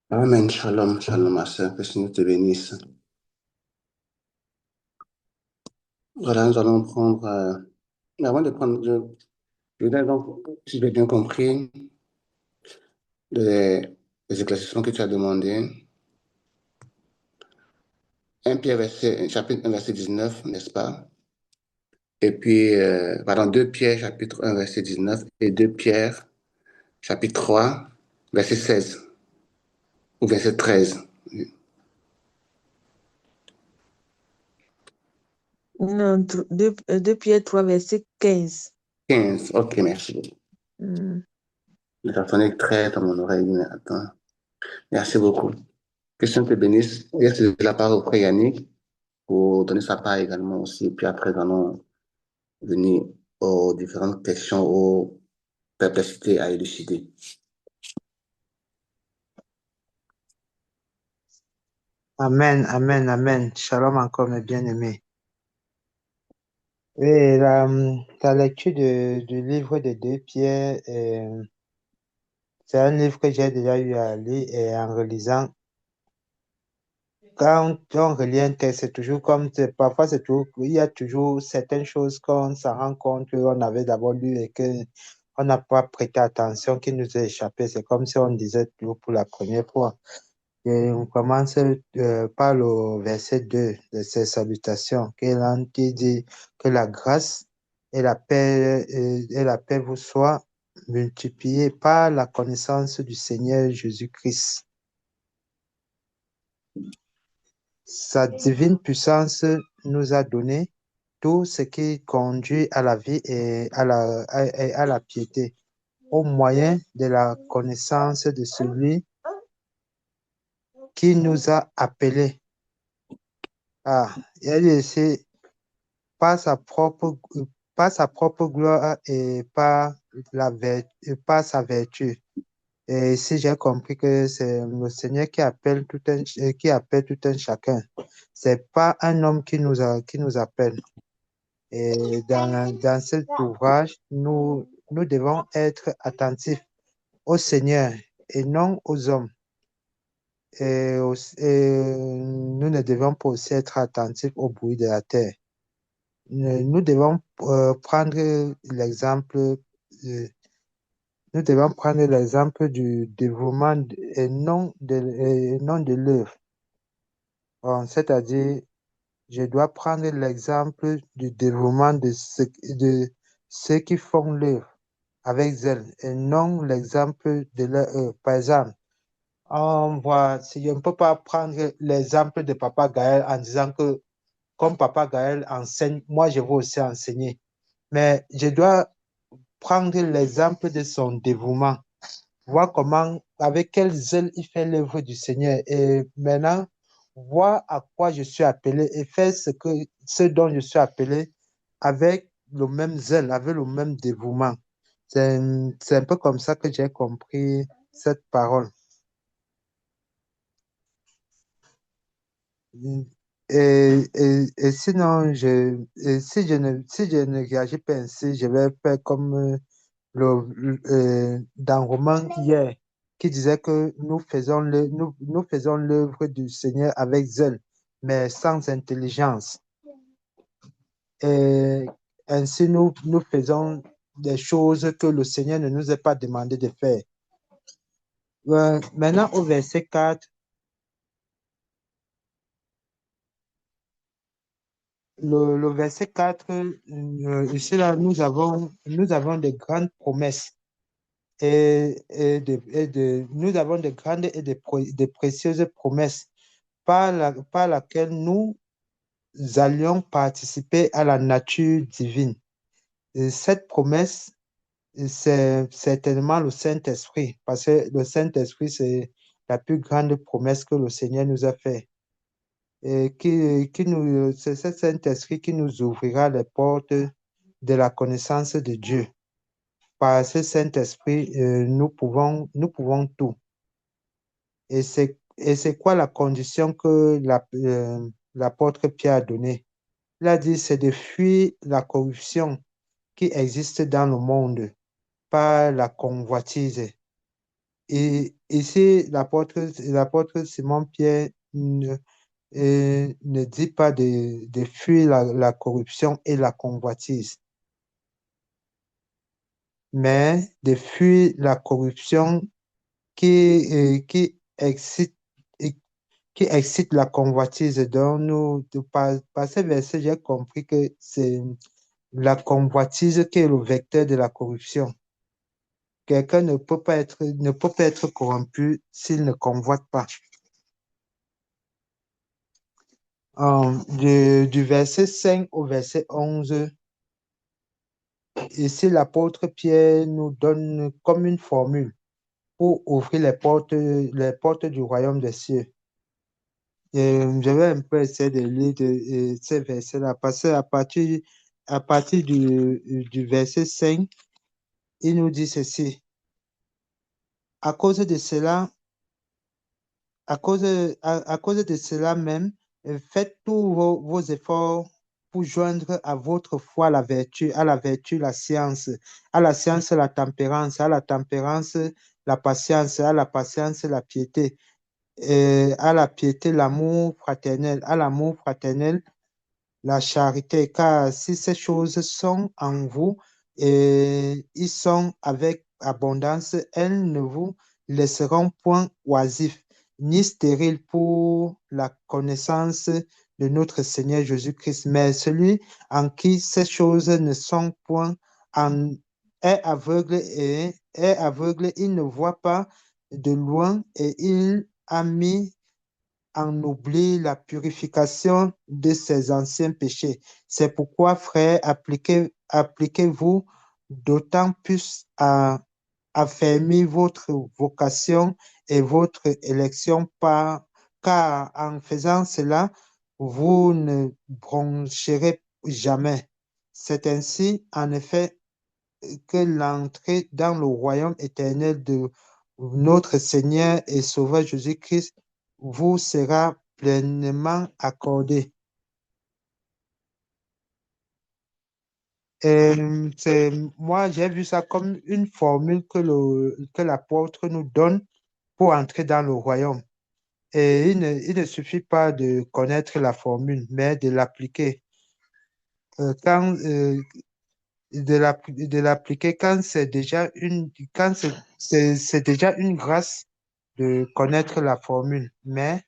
Amen. Shalom, shalom, ma soeur. Que le Seigneur te bénisse. Voilà, nous allons prendre. Avant de prendre. Je voudrais donc, si j'ai bien compris, les éclaircissements que tu as demandé. 1 Pierre, chapitre 1, verset 19, n'est-ce pas? Et puis, pardon, 2 Pierre, chapitre 1, verset 19, et 2 Pierre, chapitre 3, verset 16, ou verset 13. Non, 2 Pierre 3, verset 15. 15, ok, merci beaucoup. Ça sonnait très dans mon oreille, mais attends. Merci beaucoup. Que le Seigneur te bénisse. Et c'est la parole au frère Yannick pour donner sa part également aussi. Puis après, nous allons venir aux différentes questions, aux perplexités à élucider. Amen, amen, amen. Shalom encore, mes bien-aimés. Oui, la lecture du livre de 2 Pierre, c'est un livre que j'ai déjà eu à lire et en relisant. Quand on relit un texte, c'est toujours comme, parfois c'est toujours, il y a toujours certaines choses qu'on s'en rend compte qu'on avait d'abord lu et qu'on n'a pas prêté attention, qui nous a échappé. C'est comme si on disait toujours pour la première fois. Et on commence par le verset 2 de ces salutations, qui dit que la grâce et la paix vous soit multipliée par la connaissance du Seigneur Jésus-Christ. Sa divine puissance nous a donné tout ce qui conduit à la vie et à la piété, au moyen de la connaissance de celui qui nous a appelés. Il dit ici, par sa propre gloire et par sa vertu. Et ici, j'ai compris que c'est le Seigneur qui appelle tout un chacun. C'est pas un homme qui nous appelle. Et dans cet ouvrage, nous devons être attentifs au Seigneur et non aux hommes. Et nous ne devons pas aussi être attentifs au bruit de la terre. Nous devons prendre l'exemple du dévouement et non de l'œuvre. C'est-à-dire, je dois prendre l'exemple du dévouement de ceux qui font l'œuvre avec zèle et non l'exemple de leur œuvre. Par exemple, on voit, si je ne peux pas prendre l'exemple de Papa Gaël en disant que comme Papa Gaël enseigne, moi je veux aussi enseigner. Mais je dois prendre l'exemple de son dévouement, voir comment, avec quel zèle il fait l'œuvre du Seigneur. Et maintenant, voir à quoi je suis appelé et faire ce dont je suis appelé avec le même zèle, avec le même dévouement. C'est un peu comme ça que j'ai compris cette parole. Et sinon, si je ne réagis pas ainsi, je vais faire comme dans Romain hier, qui disait que nous faisons l'œuvre du Seigneur avec zèle, mais sans intelligence. Et ainsi, nous faisons des choses que le Seigneur ne nous a pas demandé de faire. Maintenant, au verset 4, le verset 4, ici, là, nous avons de grandes promesses. Nous avons de grandes et de précieuses promesses par laquelle nous allions participer à la nature divine. Et cette promesse, c'est certainement le Saint-Esprit, parce que le Saint-Esprit, c'est la plus grande promesse que le Seigneur nous a faite. Et c'est ce Saint-Esprit qui nous ouvrira les portes de la connaissance de Dieu. Par ce Saint-Esprit, nous pouvons tout. Et c'est quoi la condition que l'apôtre Pierre a donnée? Il a dit, c'est de fuir la corruption qui existe dans le monde par la convoitise. Et ici, l'apôtre Simon-Pierre ne dit pas de fuir la corruption et la convoitise, mais de fuir la corruption qui excite la convoitise. Donc, par ce verset, j'ai compris que c'est la convoitise qui est le vecteur de la corruption. Quelqu'un ne peut pas être corrompu s'il ne convoite pas. Du verset 5 au verset 11, ici l'apôtre Pierre nous donne comme une formule pour ouvrir les portes du royaume des cieux. Et je vais un peu essayer de lire ces versets-là, parce qu'à partir du verset 5, il nous dit ceci. À cause de cela, à cause de cela même, faites tous vos efforts pour joindre à votre foi la vertu, à la vertu la science, à la science la tempérance, à la tempérance la patience, à la patience la piété, et à la piété l'amour fraternel, à l'amour fraternel la charité, car si ces choses sont en vous et ils sont avec abondance, elles ne vous laisseront point oisifs, ni stériles pour la connaissance de notre Seigneur Jésus-Christ, mais celui en qui ces choses ne sont point en, est aveugle, il ne voit pas de loin et il a mis en oubli la purification de ses anciens péchés. C'est pourquoi, frères, appliquez-vous d'autant plus à affermir votre vocation et votre élection car en faisant cela, vous ne broncherez jamais. C'est ainsi, en effet, que l'entrée dans le royaume éternel de notre Seigneur et Sauveur Jésus-Christ vous sera pleinement accordée. Et moi, j'ai vu ça comme une formule que l'apôtre nous donne pour entrer dans le royaume. Et il ne suffit pas de connaître la formule, mais de l'appliquer. Quand de l'appliquer quand c'est déjà une grâce de connaître la formule, mais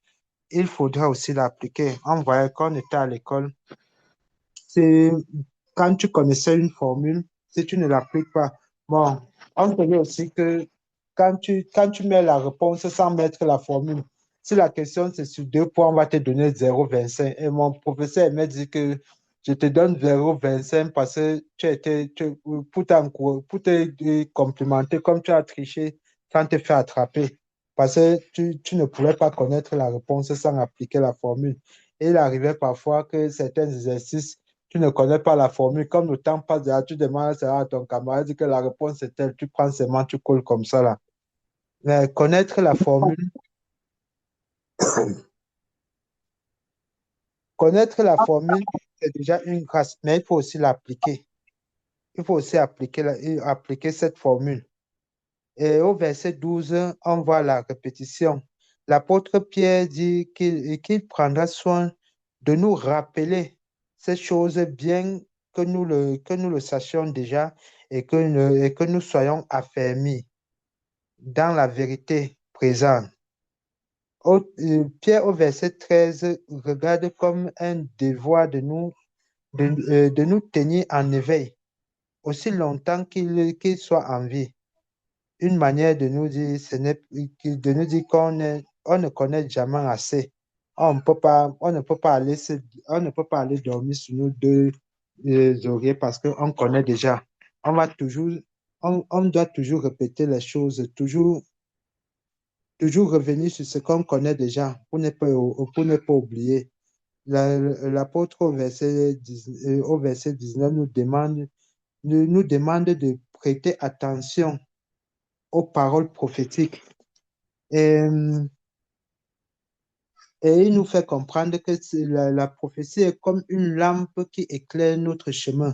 il faudra aussi l'appliquer. On voyait quand on était à l'école, c'est quand tu connaissais une formule, si tu ne l'appliques pas, bon, on te dit aussi que quand tu mets la réponse sans mettre la formule, si la question c'est sur 2 points, on va te donner 0,25. Et mon professeur m'a dit que je te donne 0,25 parce que pour te complimenter, comme tu as triché sans te faire attraper. Parce que tu ne pouvais pas connaître la réponse sans appliquer la formule. Et il arrivait parfois que certains exercices, tu ne connais pas la formule. Comme le temps passe, là, tu demandes à ton camarade dit que la réponse est telle. Tu prends seulement, tu colles comme ça là. Mais connaître la formule, c'est déjà une grâce, mais il faut aussi l'appliquer. Il faut aussi appliquer cette formule. Et au verset 12, on voit la répétition. L'apôtre Pierre dit qu'il prendra soin de nous rappeler ces choses bien que nous le sachions déjà et que nous soyons affermis dans la vérité présente. Pierre, au verset 13, regarde comme un devoir de nous tenir en éveil aussi longtemps qu'il soit en vie. Une manière de nous dire, de nous dire on ne connaît jamais assez. On ne peut pas on ne peut pas aller dormir sur nos deux oreillers parce qu'on connaît déjà. On va toujours, on doit toujours répéter les choses, toujours revenir sur ce qu'on connaît déjà pour ne pas oublier. L'apôtre au verset 19 nous demande de prêter attention aux paroles prophétiques. Et, et il nous fait comprendre que la prophétie est comme une lampe qui éclaire notre chemin.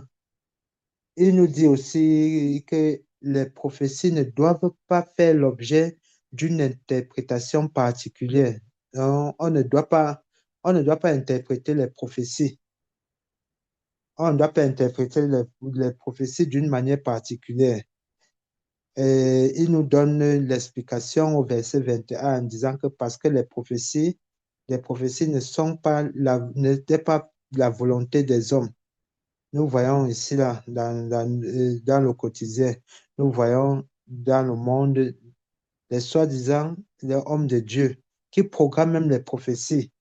Il nous dit aussi que les prophéties ne doivent pas faire l'objet d'une interprétation particulière. On ne doit pas interpréter les prophéties. On ne doit pas interpréter les prophéties d'une manière particulière. Et il nous donne l'explication au verset 21 en disant que parce que les prophéties n'étaient pas la volonté des hommes. Nous voyons ici, là, dans le quotidien, nous voyons dans le monde les soi-disant les hommes de Dieu qui programment même les prophéties.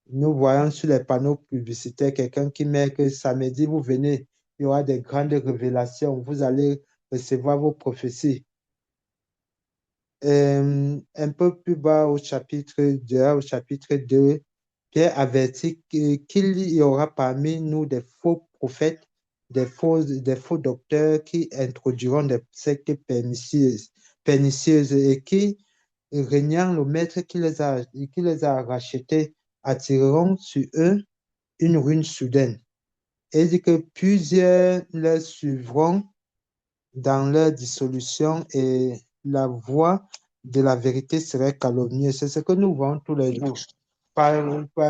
Nous voyons sur les panneaux publicitaires quelqu'un qui met que samedi, vous venez, il y aura des grandes révélations, vous allez recevoir vos prophéties. Un peu plus bas au chapitre 2, Pierre avertit qu'il y aura parmi nous des faux prophètes, des faux docteurs qui introduiront des sectes pernicieuses et qui, régnant le maître qui les a rachetés, attireront sur eux une ruine soudaine. Et il dit que plusieurs les suivront dans leur dissolution et la voie de la vérité serait calomniée. C'est ce que nous voyons tous les jours. Par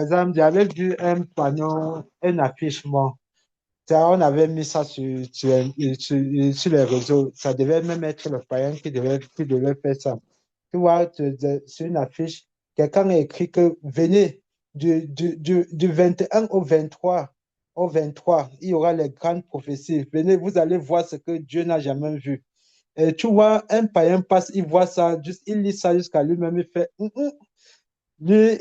exemple, j'avais vu un panneau, un affichement. On avait mis ça sur les réseaux. Ça devait même être le païen qui devait faire ça. Tu vois, sur une affiche, quelqu'un a écrit que venez, du 21 au 23, il y aura les grandes prophéties. Venez, vous allez voir ce que Dieu n'a jamais vu. Et tu vois, un païen passe, il voit ça, juste, il lit ça jusqu'à lui-même, il fait, Lui,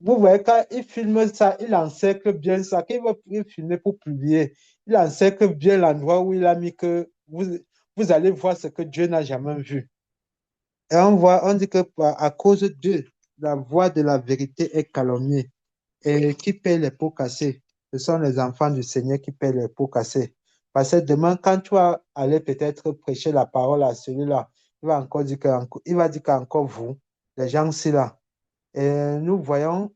vous voyez, quand il filme ça, il encercle bien ça. Quand il va filmer pour publier, il encercle bien l'endroit où il a mis que vous allez voir ce que Dieu n'a jamais vu. Et on dit que à cause de la voix de la vérité est calomniée. Et qui paie les pots cassés? Ce sont les enfants du Seigneur qui paient les pots cassés. Parce que demain, quand tu vas aller peut-être prêcher la parole à celui-là, il va dire qu'encore vous, les gens ci là. Et nous voyons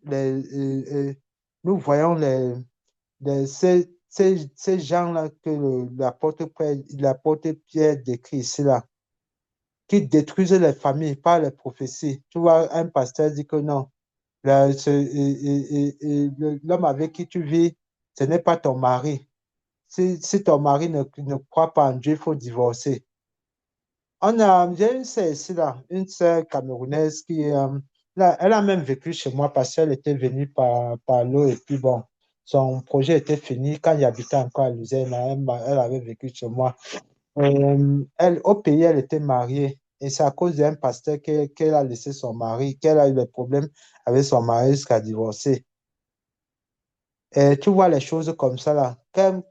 ces gens-là que l'apôtre Pierre décrit ici là, qui détruisent les familles par les prophéties. Tu vois, un pasteur dit que non, l'homme avec qui tu vis, ce n'est pas ton mari. Si ton mari ne croit pas en Dieu, il faut divorcer. J'ai une sœur ici, là, une sœur camerounaise elle a même vécu chez moi parce qu'elle était venue par l'eau et puis bon, son projet était fini quand il habitait encore à Luzerne. Elle avait vécu chez moi. Au pays, elle était mariée et c'est à cause d'un pasteur qu'elle a laissé son mari, qu'elle a eu des problèmes avec son mari jusqu'à divorcer. Et tu vois les choses comme ça là. Quand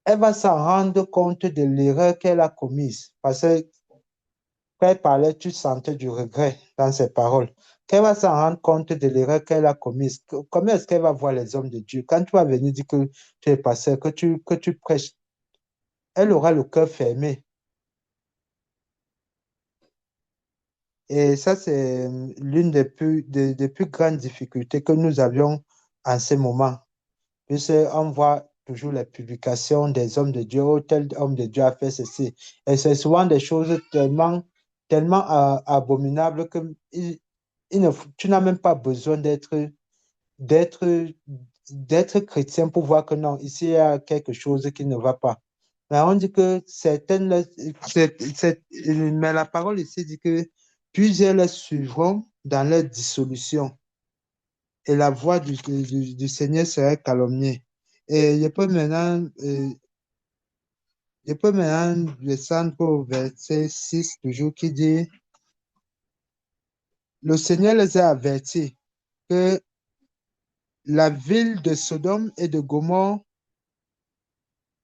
elle va s'en rendre compte de l'erreur qu'elle a commise, parce que quand elle parlait, tu sentais du regret dans ses paroles. Quand elle va s'en rendre compte de l'erreur qu'elle a commise, comment est-ce qu'elle va voir les hommes de Dieu? Quand tu vas venir dire que tu es pasteur, que tu prêches, elle aura le cœur fermé. Et ça, c'est l'une des plus grandes difficultés que nous avions en ce moment. Puisqu'on voit toujours les publications des hommes de Dieu, oh, tel homme de Dieu a fait ceci. Et c'est souvent des choses tellement abominables que tu n'as même pas besoin d'être, d'être chrétien pour voir que non, ici il y a quelque chose qui ne va pas. Mais on dit que mais la parole ici dit que plusieurs les suivront dans leur dissolution et la voix du Seigneur serait calomniée. Et je peux maintenant descendre au verset 6 toujours qui dit, le Seigneur les a avertis que la ville de Sodome et de Gomorrhe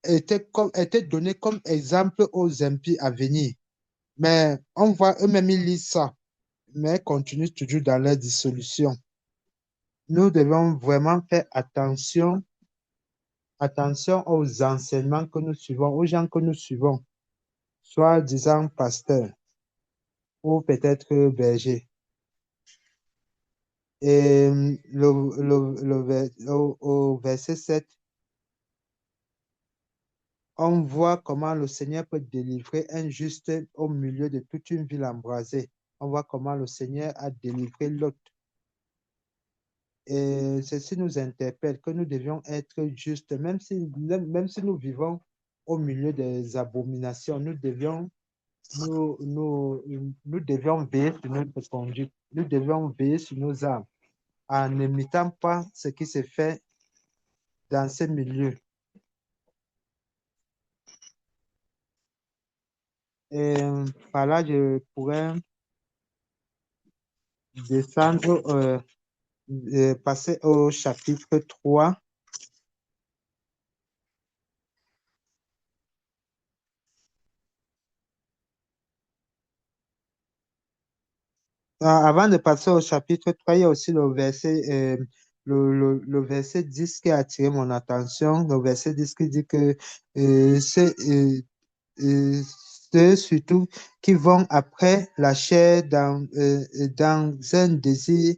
était donnée comme exemple aux impies à venir. Mais on voit eux-mêmes, ils lisent ça, mais continuent toujours dans leur dissolution. Nous devons vraiment faire attention aux enseignements que nous suivons, aux gens que nous suivons, soit disant pasteur ou peut-être berger. Et au verset 7, on voit comment le Seigneur peut délivrer un juste au milieu de toute une ville embrasée. On voit comment le Seigneur a délivré Lot. Et ceci nous interpelle que nous devions être justes, même si nous vivons au milieu des abominations, nous devions veiller sur notre conduite, nous devions veiller sur nos âmes en n'imitant pas ce qui se fait dans ces milieux. Et par là, je pourrais descendre, passer au chapitre 3. Avant de passer au chapitre 3, il y a aussi le verset 10 qui a attiré mon attention. Le verset 10 qui dit que ceux surtout qui vont après la chair dans un désir,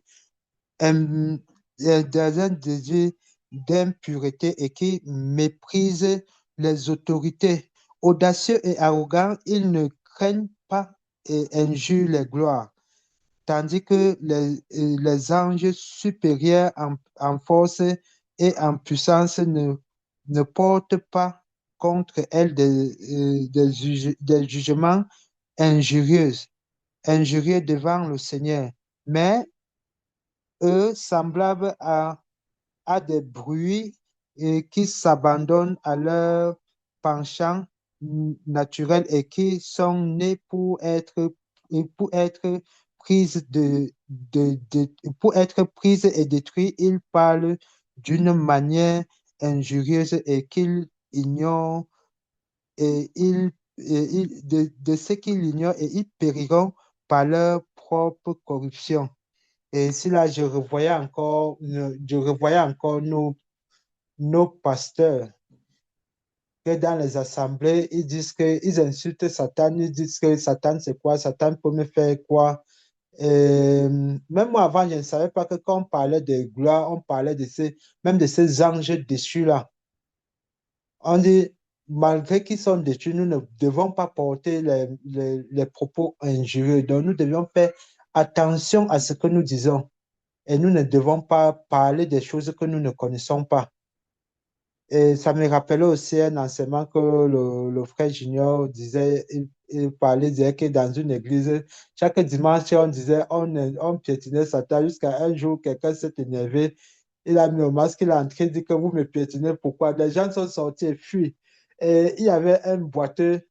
euh, dans un désir d'impureté et qui méprisent les autorités. Audacieux et arrogants, ils ne craignent pas et injurent les gloires tandis que les anges supérieurs en force et en puissance ne portent pas contre elles des jugements injurieux devant le Seigneur, mais eux, semblables à des bruits et qui s'abandonnent à leur penchant naturel et qui sont nés pour être prises pour être prises et détruits. Ils parlent d'une manière injurieuse et qu'ils ignorent de ce qu'ils ignorent et ils périront par leur propre corruption. Et ici, là, je revoyais encore nos pasteurs que dans les assemblées, ils disent ils insultent Satan, ils disent que Satan, c'est quoi? Satan peut me faire quoi? Et même moi, avant, je ne savais pas que quand on parlait de gloire, on parlait même de ces anges déchus-là. On dit, malgré qu'ils sont détruits, nous ne devons pas porter les propos injurieux. Donc, nous devions faire attention à ce que nous disons. Et nous ne devons pas parler des choses que nous ne connaissons pas. Et ça me rappelait aussi un enseignement que le frère Junior disait, il parlait, disait que dans une église, chaque dimanche, on disait, on piétinait Satan jusqu'à un jour, quelqu'un s'est énervé, il a mis le masque, il est entré, il dit que vous me piétinez, pourquoi? Les gens sont sortis et fuient. Et il y avait un boiteux,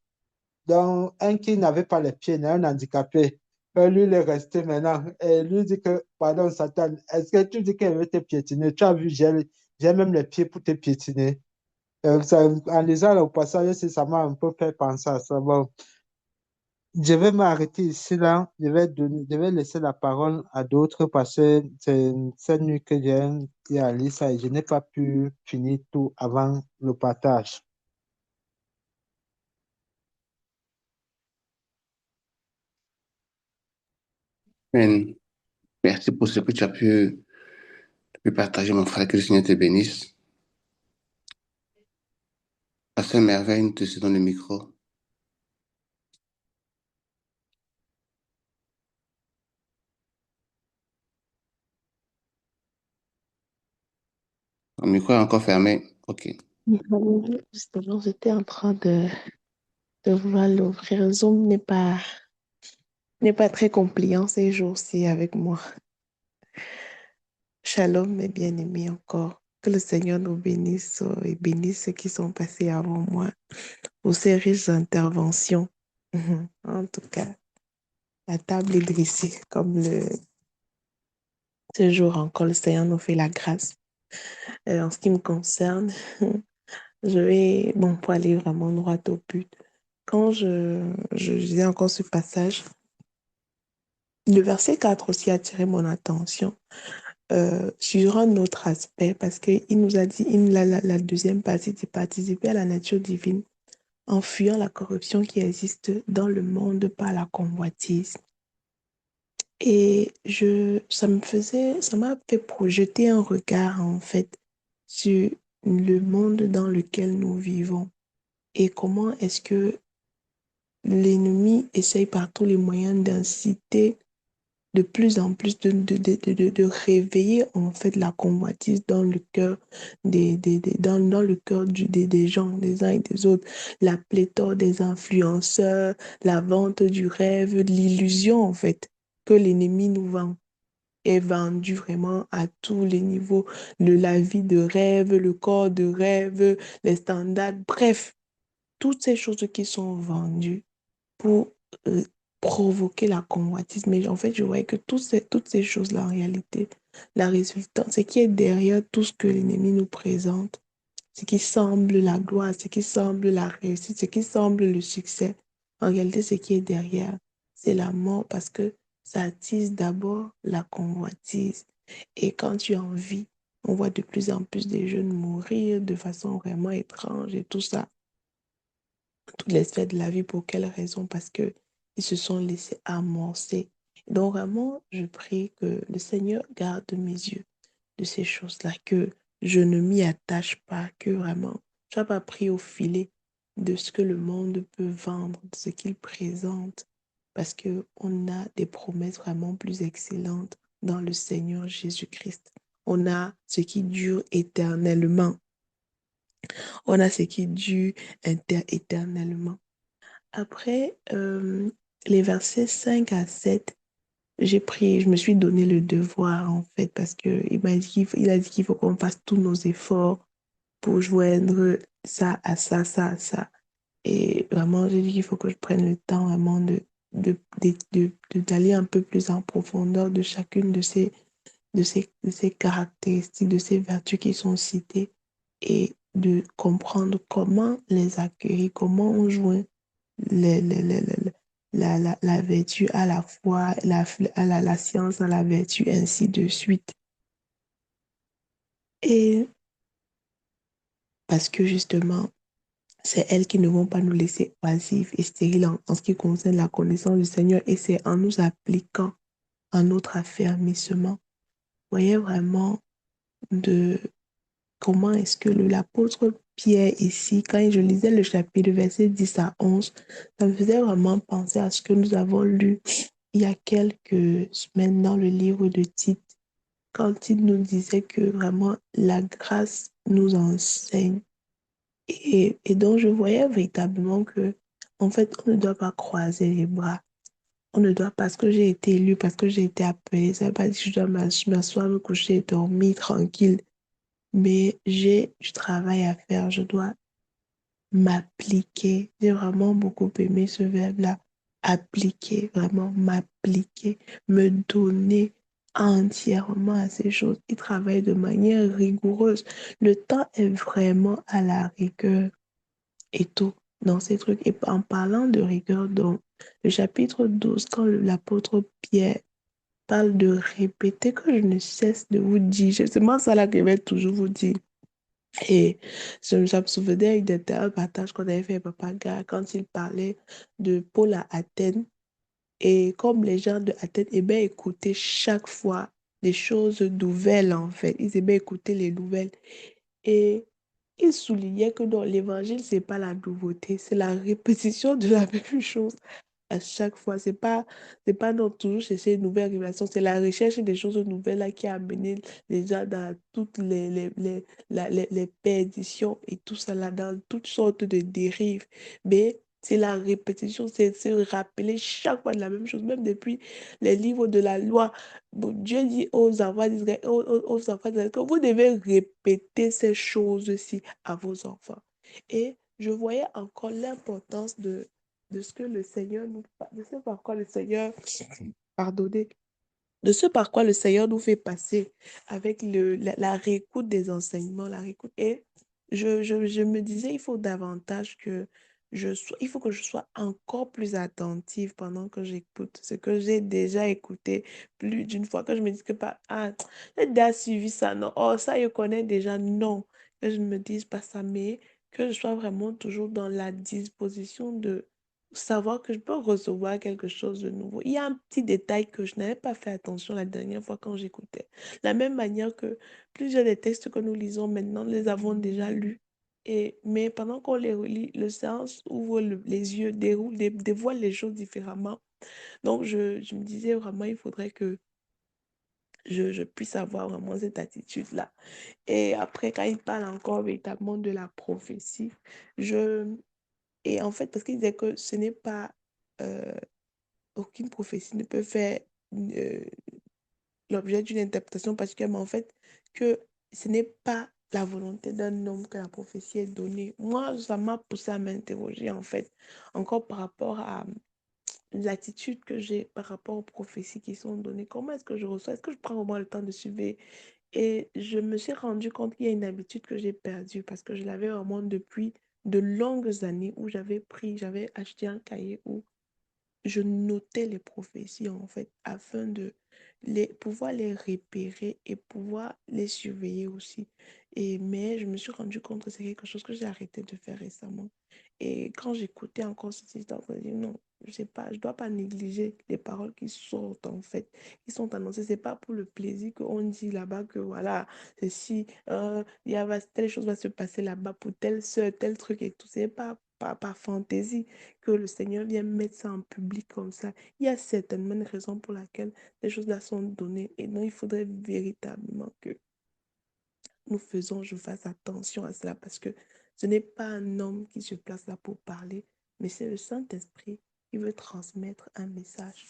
donc un qui n'avait pas les pieds, un handicapé. Lui, il est resté maintenant. Et lui dit que, pardon, Satan, est-ce que tu dis qu'il veut te piétiner? Tu as vu, j'ai même les pieds pour te piétiner. En lisant le passage, ça m'a un peu fait penser à ça. Bon, je vais m'arrêter ici, là. Je vais laisser la parole à d'autres parce que c'est cette nuit que j'ai à lire ça et je n'ai pas pu finir tout avant le partage. Amen. Merci pour ce que tu as pu partager, mon frère. Que le Seigneur te bénisse. Pasteur Merveille, nous te cédons le micro. Le micro est encore fermé. OK. Justement, j'étais en train de vouloir l'ouvrir. Zoom n'est pas très compliant ces jours-ci avec moi. Shalom, mes bien-aimés encore. Que le Seigneur nous bénisse et bénisse ceux qui sont passés avant moi pour ces riches interventions. En tout cas, la table est dressée comme ce jour encore, le Seigneur nous fait la grâce. En ce qui me concerne, je vais, bon, pour aller vraiment droit au but. Quand je lisais encore ce passage, le verset 4 aussi a attiré mon attention sur un autre aspect parce qu'il nous a dit, la deuxième partie, c'est participer à la nature divine en fuyant la corruption qui existe dans le monde par la convoitise. Et ça m'a fait projeter un regard en fait sur le monde dans lequel nous vivons et comment est-ce que l'ennemi essaye par tous les moyens d'inciter de plus en plus de réveiller en fait la convoitise dans le cœur dans le cœur des gens, des uns et des autres, la pléthore des influenceurs, la vente du rêve, l'illusion en fait que l'ennemi nous vend est vendu vraiment à tous les niveaux, la vie de rêve, le corps de rêve, les standards, bref, toutes ces choses qui sont vendues pour euh, provoquer la convoitise. Mais en fait, je voyais que toutes ces choses-là, en réalité, la résultante, ce qui est derrière tout ce que l'ennemi nous présente, ce qui semble la gloire, ce qui semble la réussite, ce qui semble le succès, en réalité, ce qui est derrière, c'est la mort parce que ça attise d'abord la convoitise. Et quand tu en vis, on voit de plus en plus de jeunes mourir de façon vraiment étrange et tout ça toutes les sphères de la vie. Pour quelles raisons? Parce que ils se sont laissés amorcer. Donc vraiment, je prie que le Seigneur garde mes yeux de ces choses-là, que je ne m'y attache pas, que vraiment, je ne sois pas pris au filet de ce que le monde peut vendre, de ce qu'il présente, parce qu'on a des promesses vraiment plus excellentes dans le Seigneur Jésus-Christ. On a ce qui dure éternellement. On a ce qui dure éternellement. Après, les versets 5 à 7 j'ai pris, je me suis donné le devoir, en fait, parce que il a dit qu'il faut qu'on fasse tous nos efforts pour joindre ça à ça, ça à ça. Et vraiment, j'ai dit qu'il faut que je prenne le temps vraiment d'aller un peu plus en profondeur de chacune de ces caractéristiques, de ces vertus qui sont citées et de comprendre comment les accueillir, comment on joint les, les- les- les- la vertu à la foi, la science à la vertu, ainsi de suite. Et parce que justement, c'est elles qui ne vont pas nous laisser oisifs et stériles en ce qui concerne la connaissance du Seigneur. Et c'est en nous appliquant à notre affermissement. Vous voyez vraiment de comment est-ce que l'apôtre Pierre ici, quand je lisais le chapitre verset 10 à 11, ça me faisait vraiment penser à ce que nous avons lu il y a quelques semaines dans le livre de Tite, quand il nous disait que vraiment la grâce nous enseigne. Et donc je voyais véritablement que, en fait, on ne doit pas croiser les bras. On ne doit pas, parce que j'ai été élu, parce que j'ai été appelé, ça ne veut pas dire que je dois m'asseoir, me coucher, dormir tranquille. Mais j'ai du travail à faire, je dois m'appliquer. J'ai vraiment beaucoup aimé ce verbe-là. Appliquer, vraiment m'appliquer, me donner entièrement à ces choses. Il travaille de manière rigoureuse. Le temps est vraiment à la rigueur et tout dans ces trucs. Et en parlant de rigueur, donc, le chapitre 12 quand l'apôtre Pierre parle de répéter, que je ne cesse de vous dire, c'est moi ça là que je vais toujours vous dire. Et ça me souvenait d'un partage qu'on avait fait avec Papa Gars quand il parlait de Paul à Athènes. Et comme les gens de Athènes aimaient écouter chaque fois des choses nouvelles, en fait. Ils aimaient écouter les nouvelles. Et il soulignait que dans l'évangile, c'est pas la nouveauté, c'est la répétition de la même chose à chaque fois. C'est pas non toujours chercher une nouvelle révélation, c'est la recherche des choses nouvelles là, qui a amené les gens dans toutes les perditions et tout ça là, dans toutes sortes de dérives. Mais c'est la répétition, c'est se rappeler chaque fois de la même chose, même depuis les livres de la loi. Bon, Dieu dit aux enfants d'Israël, aux enfants d'Israël que vous devez répéter ces choses-ci à vos enfants. Et je voyais encore l'importance de ce que le Seigneur de ce par quoi le Seigneur, pardonnez, de ce par quoi le Seigneur nous fait passer avec la réécoute des enseignements, la réécoute. Et je me disais, il faut davantage que il faut que je sois encore plus attentive pendant que j'écoute ce que j'ai déjà écouté plus d'une fois, que je me dis que pas, ah, j'ai déjà suivi ça, non, oh, ça, je connais déjà, non, que je ne me dise pas ça, mais que je sois vraiment toujours dans la disposition de savoir que je peux recevoir quelque chose de nouveau. Il y a un petit détail que je n'avais pas fait attention la dernière fois quand j'écoutais. La même manière que plusieurs des textes que nous lisons maintenant, nous les avons déjà lus. Mais pendant qu'on les relit, le sens ouvre les yeux, dévoile les choses différemment. Donc, je me disais vraiment, il faudrait que je puisse avoir vraiment cette attitude-là. Et après, quand il parle encore véritablement de la prophétie, je, et en fait, parce qu'il disait que ce n'est pas, euh, aucune prophétie ne peut faire euh, l'objet d'une interprétation particulière, mais en fait, que ce n'est pas la volonté d'un homme que la prophétie est donnée. Moi, ça m'a poussé à m'interroger, en fait, encore par rapport à l'attitude que j'ai par rapport aux prophéties qui sont données. Comment est-ce que je reçois? Est-ce que je prends vraiment le temps de suivre? Et je me suis rendu compte qu'il y a une habitude que j'ai perdue parce que je l'avais vraiment depuis de longues années où j'avais acheté un cahier où je notais les prophéties en fait afin de pouvoir les repérer et pouvoir les surveiller aussi. Mais je me suis rendu compte que c'est quelque chose que j'ai arrêté de faire récemment. Et quand j'écoutais encore ceci, j'étais en train de dire non, je sais pas, je dois pas négliger les paroles qui sortent en fait, qui sont annoncées. C'est pas pour le plaisir qu'on dit là-bas que voilà, si telle chose va se passer là-bas pour telle soeur, tel truc et tout. C'est pas par fantaisie que le Seigneur vient mettre ça en public comme ça. Il y a certainement une raison pour laquelle les choses-là sont données. Et non, il faudrait véritablement que je fasse attention à cela parce que ce n'est pas un homme qui se place là pour parler, mais c'est le Saint-Esprit qui veut transmettre un message.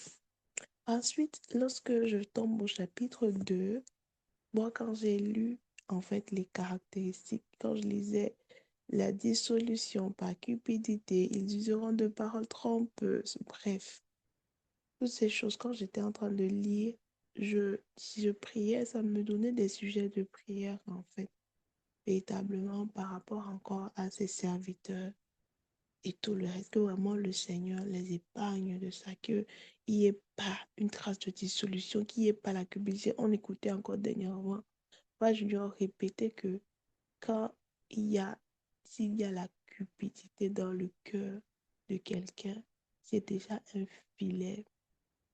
Ensuite, lorsque je tombe au chapitre 2, moi, quand j'ai lu, en fait, les caractéristiques, quand je lisais la dissolution par cupidité, ils useront de paroles trompeuses, bref, toutes ces choses, quand j'étais en train de lire, si je priais, ça me donnait des sujets de prière, en fait, véritablement par rapport encore à ses serviteurs et tout le reste, que vraiment le Seigneur les épargne de ça, qu'il n'y ait pas une trace de dissolution, qu'il n'y ait pas la cupidité. On écoutait encore dernièrement. Moi, je lui ai répété que quand s'il y a la cupidité dans le cœur de quelqu'un, c'est déjà un filet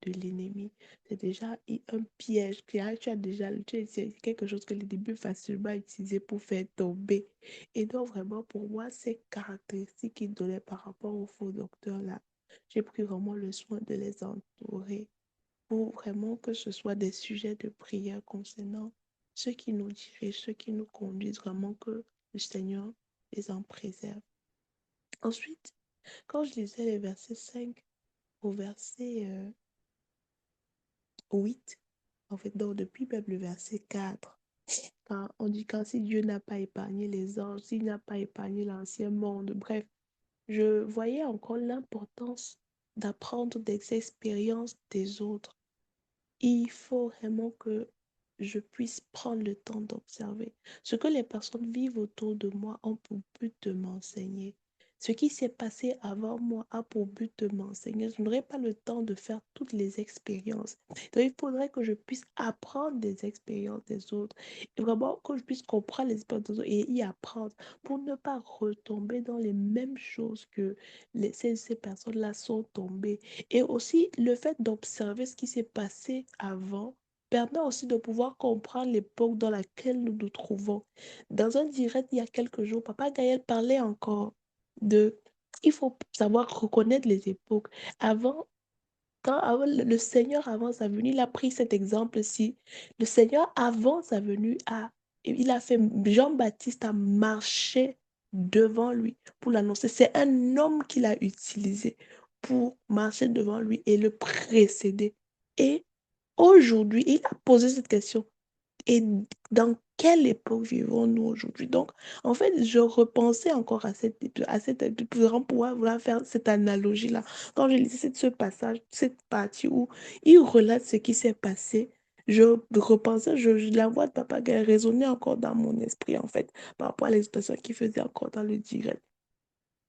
de l'ennemi. C'est déjà un piège. C'est quelque chose que le début facilement utilisé pour faire tomber. Et donc, vraiment, pour moi, ces caractéristiques qu'il donnait par rapport au faux docteur là, j'ai pris vraiment le soin de les entourer pour vraiment que ce soit des sujets de prière concernant ceux qui nous dirigent, ceux qui nous conduisent, vraiment que le Seigneur les en préserve. Ensuite, quand je lisais les versets 5 au verset 8, en fait, donc depuis même le verset 4, quand on dit quand si Dieu n'a pas épargné les anges, s'il n'a pas épargné l'ancien monde, bref, je voyais encore l'importance d'apprendre des expériences des autres. Il faut vraiment que je puisse prendre le temps d'observer ce que les personnes vivent autour de moi ont pour but de m'enseigner. Ce qui s'est passé avant moi a pour but de m'enseigner. Je n'aurai pas le temps de faire toutes les expériences. Donc, il faudrait que je puisse apprendre des expériences des autres. Et vraiment que je puisse comprendre les expériences des autres et y apprendre pour ne pas retomber dans les mêmes choses que ces personnes-là sont tombées. Et aussi, le fait d'observer ce qui s'est passé avant permet aussi de pouvoir comprendre l'époque dans laquelle nous nous trouvons. Dans un direct, il y a quelques jours, Papa Gaël parlait encore de... Il faut savoir reconnaître les époques. Avant, avant le Seigneur, avant sa venue, il a pris cet exemple-ci. Le Seigneur, avant sa venue, il a fait... Jean-Baptiste a marché devant lui pour l'annoncer. C'est un homme qu'il a utilisé pour marcher devant lui et le précéder. Et aujourd'hui, il a posé cette question. Et dans quelle époque vivons-nous aujourd'hui? Donc, en fait, je repensais encore à cette époque pour vraiment pouvoir vouloir faire cette analogie-là. Quand je lisais ce passage, cette partie où il relate ce qui s'est passé, je repensais, la voix de Papa Gaël résonnait encore dans mon esprit, en fait, par rapport à l'expression qu'il faisait encore dans le direct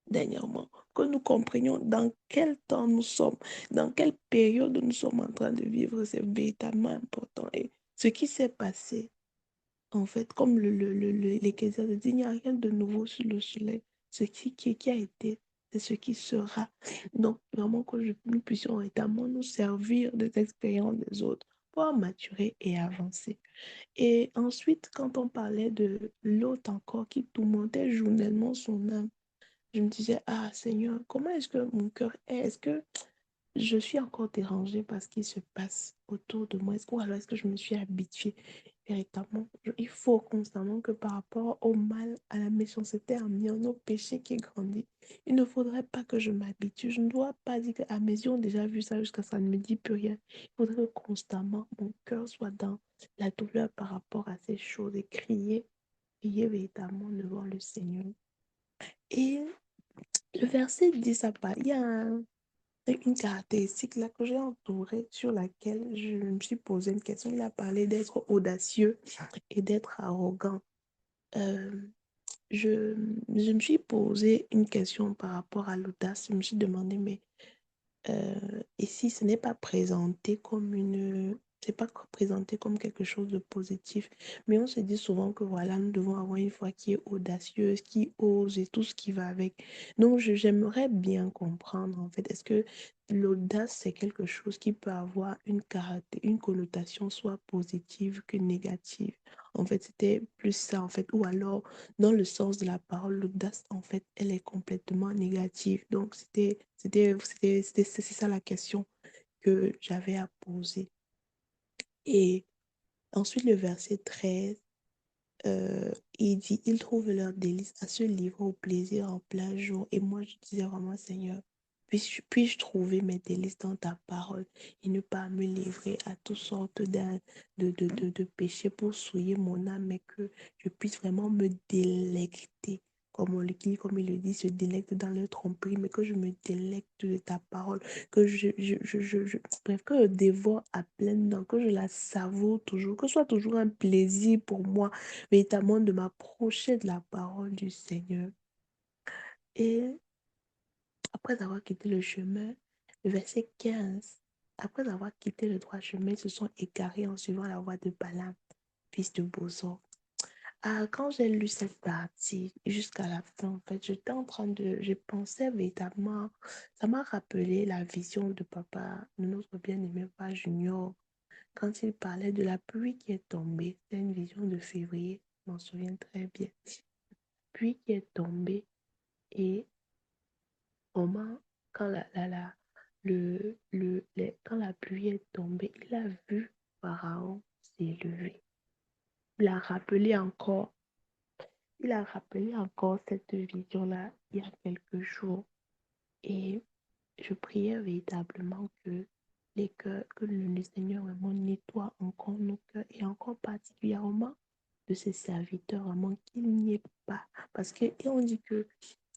dernièrement. Que nous comprenions dans quel temps nous sommes, dans quelle période nous sommes en train de vivre, c'est véritablement important. Et ce qui s'est passé, en fait, comme l'Ecclésiaste dit, il n'y a rien de nouveau sous le soleil. Ce qui a été, c'est ce qui sera. Donc, vraiment que nous puissions évidemment nous servir des expériences des autres pour maturer et avancer. Et ensuite, quand on parlait de l'autre encore qui tourmentait journellement son âme, je me disais, ah Seigneur, comment est-ce que mon cœur est? Est-ce que je suis encore dérangée par ce qui se passe autour de moi? Ou alors est-ce que je me suis habituée véritablement? Il faut constamment que par rapport au mal, à la méchanceté, au péché qui grandit, il ne faudrait pas que je m'habitue. Je ne dois pas dire qu'à mes yeux, on a déjà vu ça jusqu'à ça ne me dit plus rien. Il faudrait que constamment mon cœur soit dans la douleur par rapport à ces choses et crier véritablement devant le Seigneur. Et le verset dit ça pas. Il y a une caractéristique là que j'ai entourée sur laquelle je me suis posé une question. Il a parlé d'être audacieux et d'être arrogant. Euh, je me suis posé une question par rapport à l'audace. Je me suis demandé, mais et si ce n'est pas présenté comme c'est pas présenté comme quelque chose de positif, mais on se dit souvent que voilà, nous devons avoir une foi qui est audacieuse, qui ose et tout ce qui va avec. Donc, j'aimerais bien comprendre, en fait, est-ce que l'audace, c'est quelque chose qui peut avoir une connotation soit positive que négative? En fait, c'était plus ça, en fait, ou alors dans le sens de la parole, l'audace, en fait, elle est complètement négative. Donc, c'est ça la question que j'avais à poser. Et ensuite, le verset 13, il dit, ils trouvent leur délice à se livrer au plaisir en plein jour. Et moi, je disais vraiment, Seigneur, Puis-je trouver mes délices dans ta parole et ne pas me livrer à toutes sortes de péchés pour souiller mon âme, mais que je puisse vraiment me délecter, comme il le dit, se délecte dans le tromperie, mais que je me délecte de ta parole, que bref, que je dévore à pleines dents, que je la savoure toujours, que ce soit toujours un plaisir pour moi, véritablement de m'approcher de la parole du Seigneur. Et après avoir quitté le chemin, le verset 15, après avoir quitté le droit chemin, ils se sont égarés en suivant la voie de Balaam, fils de Bosor. Quand j'ai lu cette partie jusqu'à la fin, en fait, je pensais véritablement, ça m'a rappelé la vision de papa, de notre bien-aimé papa Junior, quand il parlait de la pluie qui est tombée. C'est une vision de février, je m'en souviens très bien. Pluie qui est tombée et moment, quand quand la pluie est tombée, il a vu Pharaon s'élever. Il a rappelé encore, il a rappelé encore cette vision-là il y a quelques jours. Et je priais véritablement que le Seigneur vraiment nettoie encore nos cœurs et encore particulièrement de ses serviteurs, vraiment qu'il n'y ait pas. Parce que, et on dit que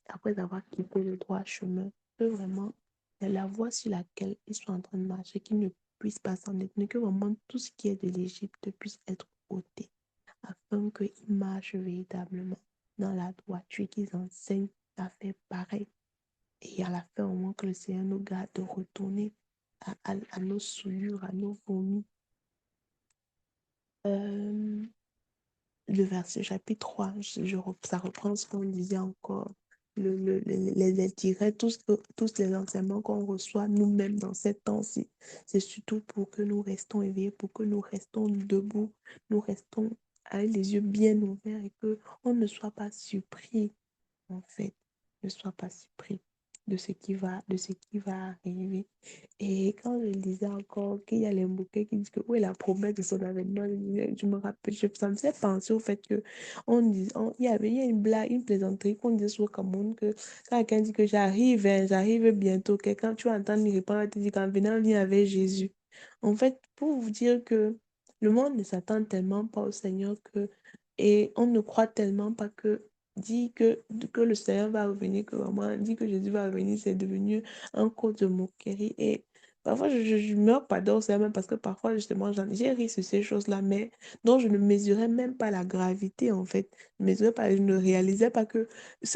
après avoir quitté le droit chemin, que vraiment, c'est la voie sur laquelle ils sont en train de marcher, qu'ils ne puissent pas s'en détourner, que vraiment tout ce qui est de l'Égypte puisse être ôté, afin qu'ils marchent véritablement dans la droiture, qu'ils enseignent à faire pareil. Et à la fin, au moins que le Seigneur nous garde de retourner à nos souillures, à nos vomis. Le verset chapitre 3, ça reprend ce qu'on disait encore, les directs, tous les enseignements qu'on reçoit nous-mêmes dans ces temps-ci. C'est surtout pour que nous restons éveillés, pour que nous restons debout, nous restons avec les yeux bien ouverts et qu'on ne soit pas surpris, en fait, ne soit pas surpris de ce qui va arriver. Et quand je lisais encore qu'il y a les bouquets qui disent que oui, la promesse de son avènement, je me rappelle, ça me fait penser au fait que il y a une blague, une plaisanterie qu'on disait sur le Cameroun que quand quelqu'un dit que j'arrive, hein, j'arrive bientôt, quelqu'un, tu vas entendre lui répondre, il te dit qu'en venant, viens avec Jésus. En fait, pour vous dire que le monde ne s'attend tellement pas au Seigneur et on ne croit tellement pas que dit que le Seigneur va revenir, que vraiment, dit que Jésus va revenir, c'est devenu un cause de moquerie. Et parfois, je meurs pas d'or, c'est même parce que parfois, justement, j'ai ri sur ces choses-là, mais dont je ne mesurais même pas la gravité, en fait. Je ne réalisais pas que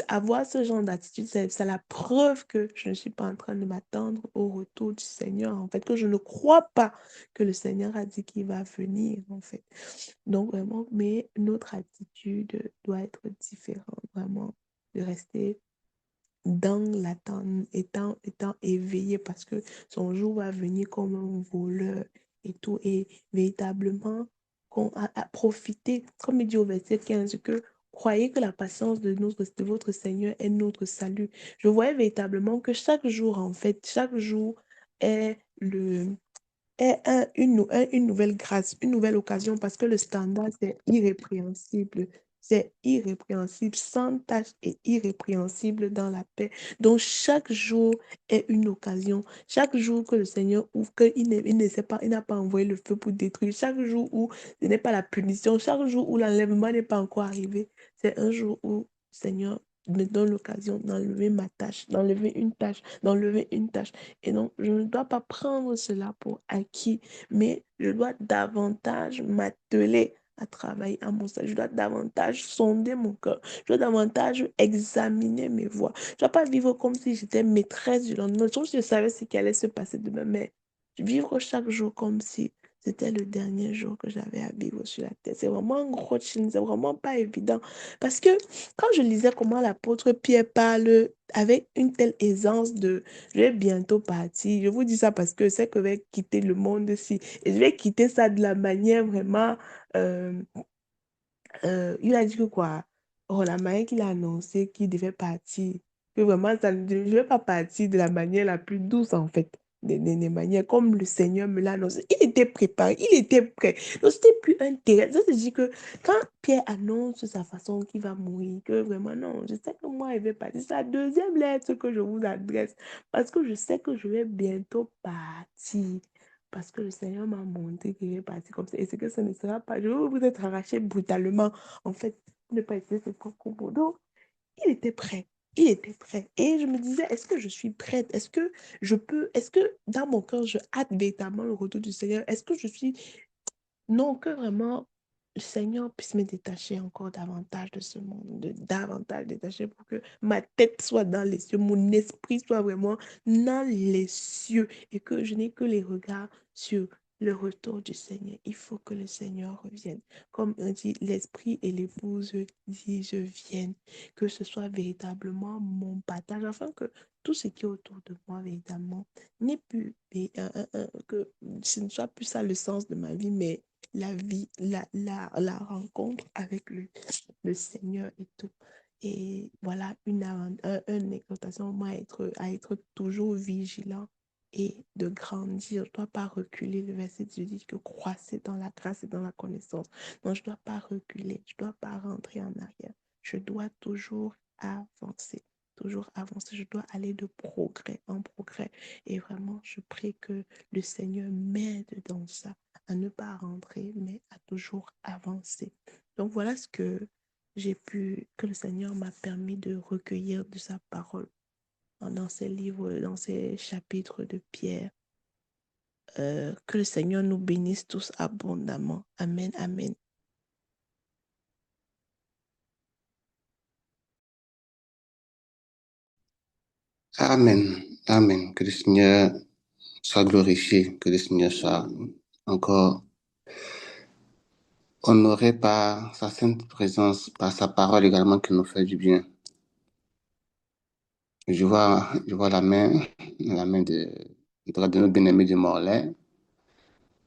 avoir ce genre d'attitude, c'est la preuve que je ne suis pas en train de m'attendre au retour du Seigneur, en fait, que je ne crois pas que le Seigneur a dit qu'il va venir, en fait. Donc, vraiment, mais notre attitude doit être différente, vraiment, de rester dans l'attente, étant éveillé parce que son jour va venir comme un voleur et tout. Et véritablement, qu'on a profité, comme il dit au verset 15, que croyez que la patience de votre Seigneur est notre salut. Je voyais véritablement que chaque jour, en fait, chaque jour est une nouvelle grâce, une nouvelle occasion, parce que le standard, c'est irrépréhensible. C'est irrépréhensible, sans tâche et irrépréhensible dans la paix. Donc, chaque jour est une occasion. Chaque jour que le Seigneur ouvre, il ne sait pas, il n'a pas envoyé le feu pour détruire. Chaque jour où ce n'est pas la punition. Chaque jour où l'enlèvement n'est pas encore arrivé. C'est un jour où le Seigneur me donne l'occasion d'enlever ma tâche, d'enlever une tâche, d'enlever une tâche. Et donc, je ne dois pas prendre cela pour acquis, mais je dois davantage m'atteler à travailler à mon salut. Je dois davantage sonder mon cœur. Je dois davantage examiner mes voies. Je ne dois pas vivre comme si j'étais maîtresse du lendemain. Sauf si je savais ce qui allait se passer demain, mais vivre chaque jour comme si c'était le dernier jour que j'avais à vivre sur la terre. C'est vraiment un gros challenge, c'est vraiment pas évident. Parce que quand je lisais comment l'apôtre Pierre parle avec une telle aisance de je vais bientôt partir. Je vous dis ça parce que c'est que je vais quitter le monde-ci. Et je vais quitter ça de la manière vraiment... euh, il a dit que quoi? Oh, la manière qu'il a annoncé qu'il devait partir. Que vraiment, je ne vais pas partir de la manière la plus douce, en fait. des manières, comme le Seigneur me l'a annoncé. Il était préparé, il était prêt. Donc, c'était plus un terrain. Ça se dit que quand Pierre annonce sa façon qu'il va mourir, que vraiment, non, je sais que moi, il va partir. C'est la deuxième lettre que je vous adresse, parce que je sais que je vais bientôt partir. Parce que le Seigneur m'a montré qu'il est parti comme ça. Et c'est que ça ne sera pas. Je vais vous être arraché brutalement. En fait, ne pas utiliser ses propres mots. Donc, il était prêt. Il était prêt. Et je me disais, est-ce que je suis prête? Est-ce que je peux, est-ce que dans mon cœur, je hâte véritablement le retour du Seigneur? Est-ce que je suis non, que vraiment le Seigneur puisse me détacher encore davantage de ce monde, davantage détacher pour que ma tête soit dans les cieux, mon esprit soit vraiment dans les cieux et que je n'ai que les regards sur le retour du Seigneur. Il faut que le Seigneur revienne. Comme on dit, l'esprit et l'épouse disent, je vienne. Que ce soit véritablement mon partage, afin que tout ce qui est autour de moi, véritablement, n'est plus, que ce ne soit plus ça le sens de ma vie, mais la vie, la rencontre avec le Seigneur et tout. Et voilà une exhortation au moins à être toujours vigilant et de grandir. Je ne dois pas reculer. Le verset 18 dit que croissez dans la grâce et dans la connaissance. Non, je ne dois pas reculer. Je ne dois pas rentrer en arrière. Je dois toujours avancer. Toujours avancer. Je dois aller de progrès en progrès. Et vraiment, je prie que le Seigneur m'aide dans ça, à ne pas rentrer, mais à toujours avancer. Donc voilà ce que que le Seigneur m'a permis de recueillir de sa parole dans ces livres, dans ces chapitres de Pierre. Que le Seigneur nous bénisse tous abondamment. Amen, amen. Amen. Amen. Que le Seigneur soit glorifié, que le Seigneur soit encore honoré par sa sainte présence, par sa parole également qui nous fait du bien. Je vois la main de notre bien-aimé de Morlaix.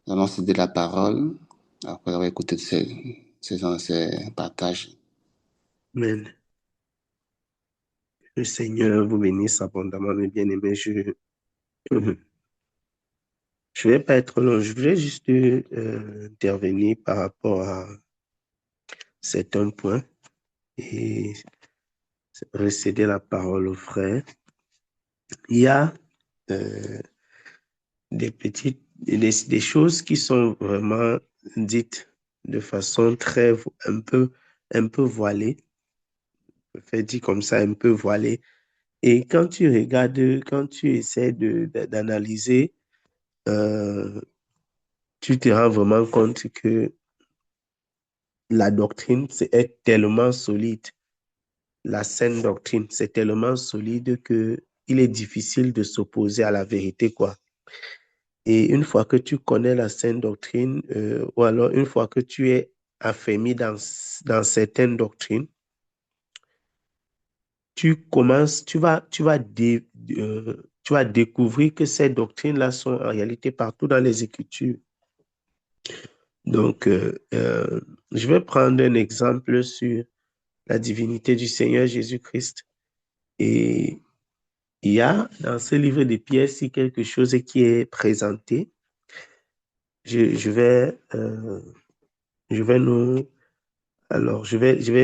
Nous allons céder la parole après avoir écouté ces partages. Amen. Le Seigneur vous bénisse abondamment, mes bien-aimés. Je vais pas être long. Je voulais juste intervenir par rapport à certains points et recéder la parole aux frères. Il y a des choses qui sont vraiment dites de façon un peu voilée. Je fais dire comme ça, un peu voilée. Et quand tu regardes, quand tu essaies d'analyser, tu te rends vraiment compte que la doctrine est tellement solide. La saine doctrine, c'est tellement solide que il est difficile de s'opposer à la vérité, quoi. Et une fois que tu connais la saine doctrine, ou alors une fois que tu es affermi dans certaines doctrines, tu vas découvrir que ces doctrines-là sont en réalité partout dans les Écritures. Donc, je vais prendre un exemple sur la divinité du Seigneur Jésus-Christ. Et il y a dans ce livre de Pierre, si quelque chose qui est présenté, je vais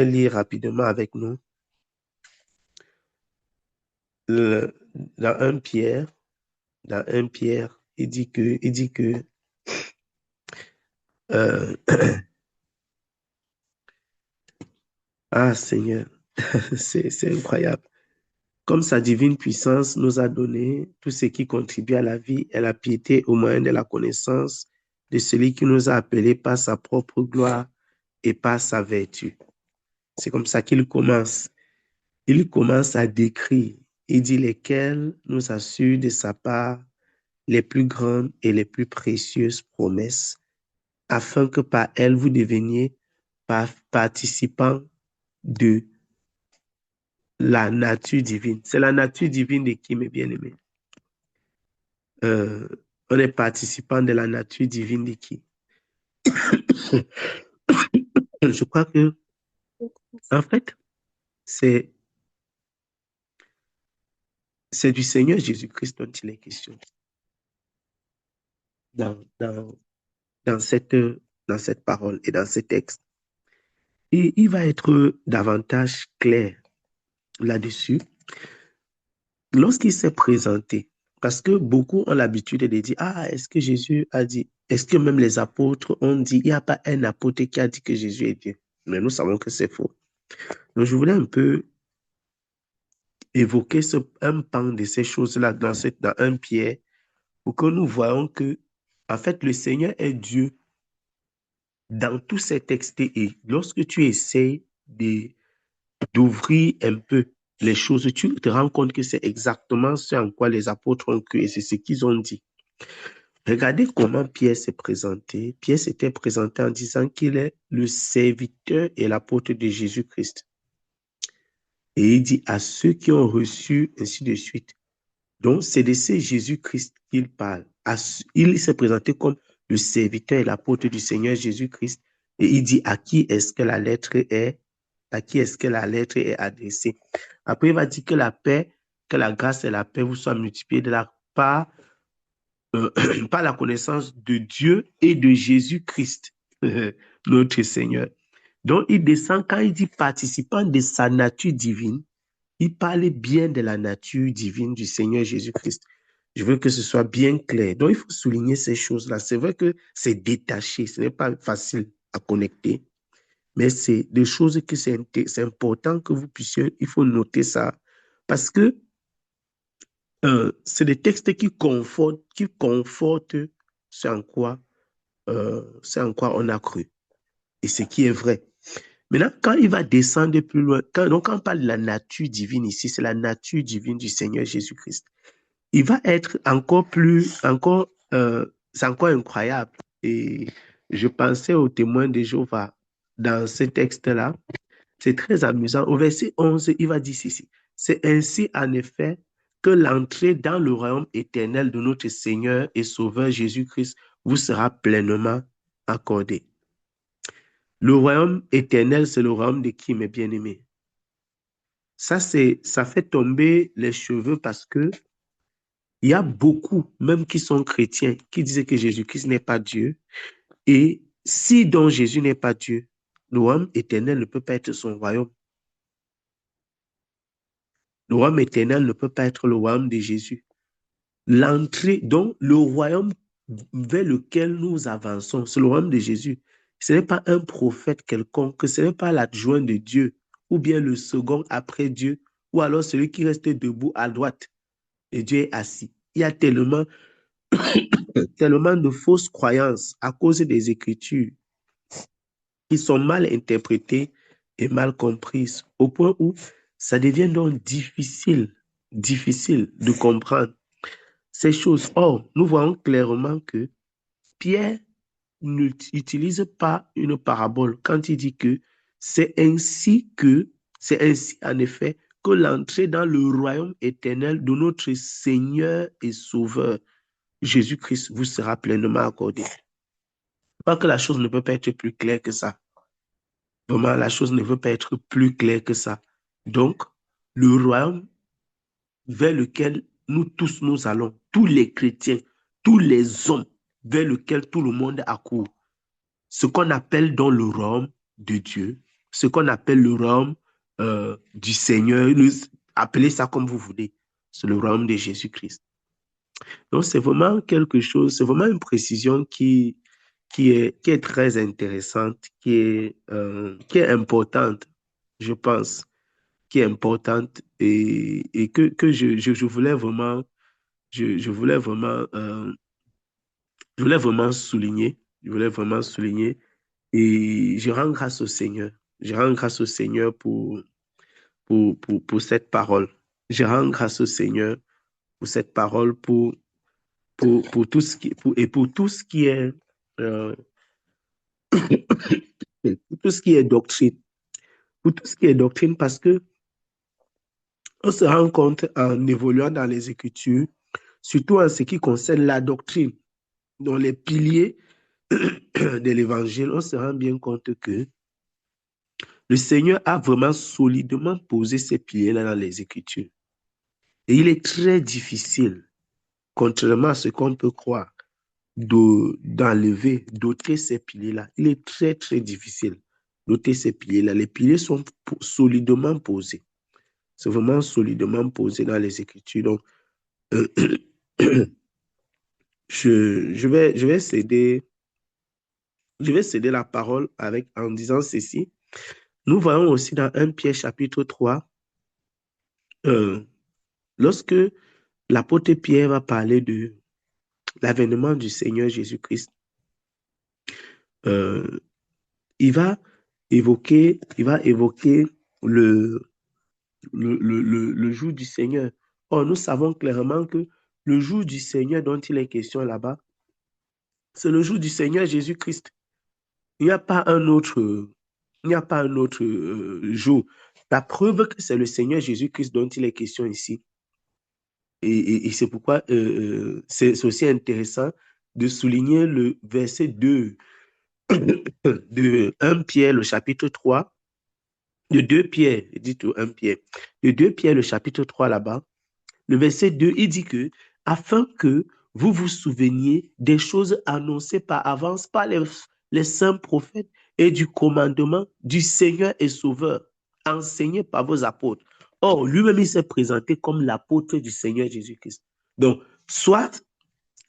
lire rapidement avec nous. Dans 1 Pierre, il dit que ah Seigneur, c'est incroyable. Comme sa divine puissance nous a donné tout ce qui contribue à la vie et à la piété au moyen de la connaissance de celui qui nous a appelés par sa propre gloire et par sa vertu. C'est comme ça qu'il commence. Il commence à décrire. Il dit lesquels nous assurent de sa part les plus grandes et les plus précieuses promesses, afin que par elles vous deveniez participants de la nature divine. C'est la nature divine de qui, mes bien-aimés? On est participant de la nature divine de qui? Je crois que, en fait, c'est du Seigneur Jésus-Christ dont il est question. dans, dans, dans cette parole et dans ce texte. Et il va être davantage clair là-dessus lorsqu'il s'est présenté. Parce que beaucoup ont l'habitude de dire, ah, est-ce que Jésus a dit, est-ce que même les apôtres ont dit, il n'y a pas un apôtre qui a dit que Jésus est Dieu. Mais nous savons que c'est faux. Donc, je voulais un peu évoquer un pan de ces choses-là dans 1 Pierre pour que nous voyons que, en fait, le Seigneur est Dieu dans tous ces textes. Et lorsque tu essaies d'ouvrir un peu les choses, tu te rends compte que c'est exactement ce en quoi les apôtres ont cru et c'est ce qu'ils ont dit. Regardez comment Pierre s'est présenté. Pierre s'était présenté en disant qu'il est le serviteur et l'apôtre de Jésus-Christ. Et il dit à ceux qui ont reçu, ainsi de suite. Donc, c'est de ce Jésus-Christ qu'il parle. Il s'est présenté comme le serviteur et l'apôtre du Seigneur Jésus-Christ. Et il dit à qui est-ce que la lettre est adressée. Après, il va dire que la paix, que la grâce et la paix vous soient multipliées de la part par la connaissance de Dieu et de Jésus-Christ, notre Seigneur. Donc, il descend, quand il dit participant de sa nature divine, il parle bien de la nature divine du Seigneur Jésus-Christ. Je veux que ce soit bien clair. Donc, il faut souligner ces choses-là. C'est vrai que c'est détaché, ce n'est pas facile à connecter, mais c'est des choses que c'est important que vous puissiez, il faut noter ça, parce que c'est des textes qui confortent ce en quoi on a cru et ce qui est vrai. Maintenant, quand il va descendre plus loin, donc quand on parle de la nature divine ici, c'est la nature divine du Seigneur Jésus-Christ. Il va être c'est encore incroyable. Et je pensais aux témoins de Jéhovah dans ce texte-là. C'est très amusant. Au verset 11, il va dire ceci. C'est ainsi, en effet, que l'entrée dans le royaume éternel de notre Seigneur et Sauveur Jésus-Christ vous sera pleinement accordée. Le royaume éternel, c'est le royaume de qui, mes bien-aimés? Ça fait tomber les cheveux parce que il y a beaucoup, même qui sont chrétiens, qui disaient que Jésus-Christ n'est pas Dieu. Et si donc Jésus n'est pas Dieu, le royaume éternel ne peut pas être son royaume. Le royaume éternel ne peut pas être le royaume de Jésus. L'entrée, donc le royaume vers lequel nous avançons, c'est le royaume de Jésus. Ce n'est pas un prophète quelconque, ce n'est pas l'adjoint de Dieu, ou bien le second après Dieu, ou alors celui qui reste debout à droite et Dieu est assis. Il y a tellement de fausses croyances à cause des Écritures qui sont mal interprétées et mal comprises, au point où ça devient donc difficile de comprendre ces choses. Or, nous voyons clairement que Pierre n'utilise pas une parabole quand il dit que c'est ainsi en effet que l'entrée dans le royaume éternel de notre Seigneur et Sauveur Jésus-Christ vous sera pleinement accordée. Pas que la chose ne peut pas être plus claire que ça. Vraiment, la chose ne peut pas être plus claire que ça. Donc, le royaume vers lequel nous tous nous allons, tous les chrétiens, tous les hommes vers lequel tout le monde accourt, ce qu'on appelle dans le royaume de Dieu, ce qu'on appelle le royaume du Seigneur, appelez ça comme vous voulez, c'est le royaume de Jésus-Christ. Donc, c'est vraiment quelque chose, c'est vraiment une précision qui est très intéressante, qui est importante, je pense, qui est importante et que je voulais vraiment, je voulais vraiment souligner, et je rends grâce au Seigneur. Je rends grâce au Seigneur pour cette parole. Je rends grâce au Seigneur pour cette parole, pour tout ce qui, pour tout ce qui est pour tout ce qui est doctrine. Pour tout ce qui est doctrine, parce que on se rend compte en évoluant dans les Écritures, surtout en ce qui concerne la doctrine, dans les piliers de l'Évangile, on se rend bien compte que le Seigneur a vraiment solidement posé ces piliers-là dans les Écritures. Et il est très difficile, contrairement à ce qu'on peut croire, d'enlever, d'ôter ces piliers-là. Il est très, très difficile d'ôter ces piliers-là. Les piliers sont solidement posés. C'est vraiment solidement posé dans les Écritures. Donc, euh, je vais céder la parole en disant ceci. Nous voyons aussi dans 1 Pierre chapitre 3, lorsque l'apôtre Pierre va parler de l'avènement du Seigneur Jésus-Christ, il va évoquer le jour du Seigneur. Or, nous savons clairement que le jour du Seigneur dont il est question là-bas, c'est le jour du Seigneur Jésus-Christ. Il n'y a pas un autre jour. La preuve que c'est le Seigneur Jésus-Christ dont il est question ici. Et c'est pourquoi c'est aussi intéressant de souligner le verset 2 de 1 Pierre, le chapitre 3, de 2 Pierre, dites 1 Pierre, de 2 Pierre, le chapitre 3 là-bas, le verset 2, il dit que, afin que vous vous souveniez des choses annoncées par avance par les saints prophètes et du commandement du Seigneur et Sauveur, enseigné par vos apôtres. Or, lui-même, il s'est présenté comme l'apôtre du Seigneur Jésus-Christ. Donc, soit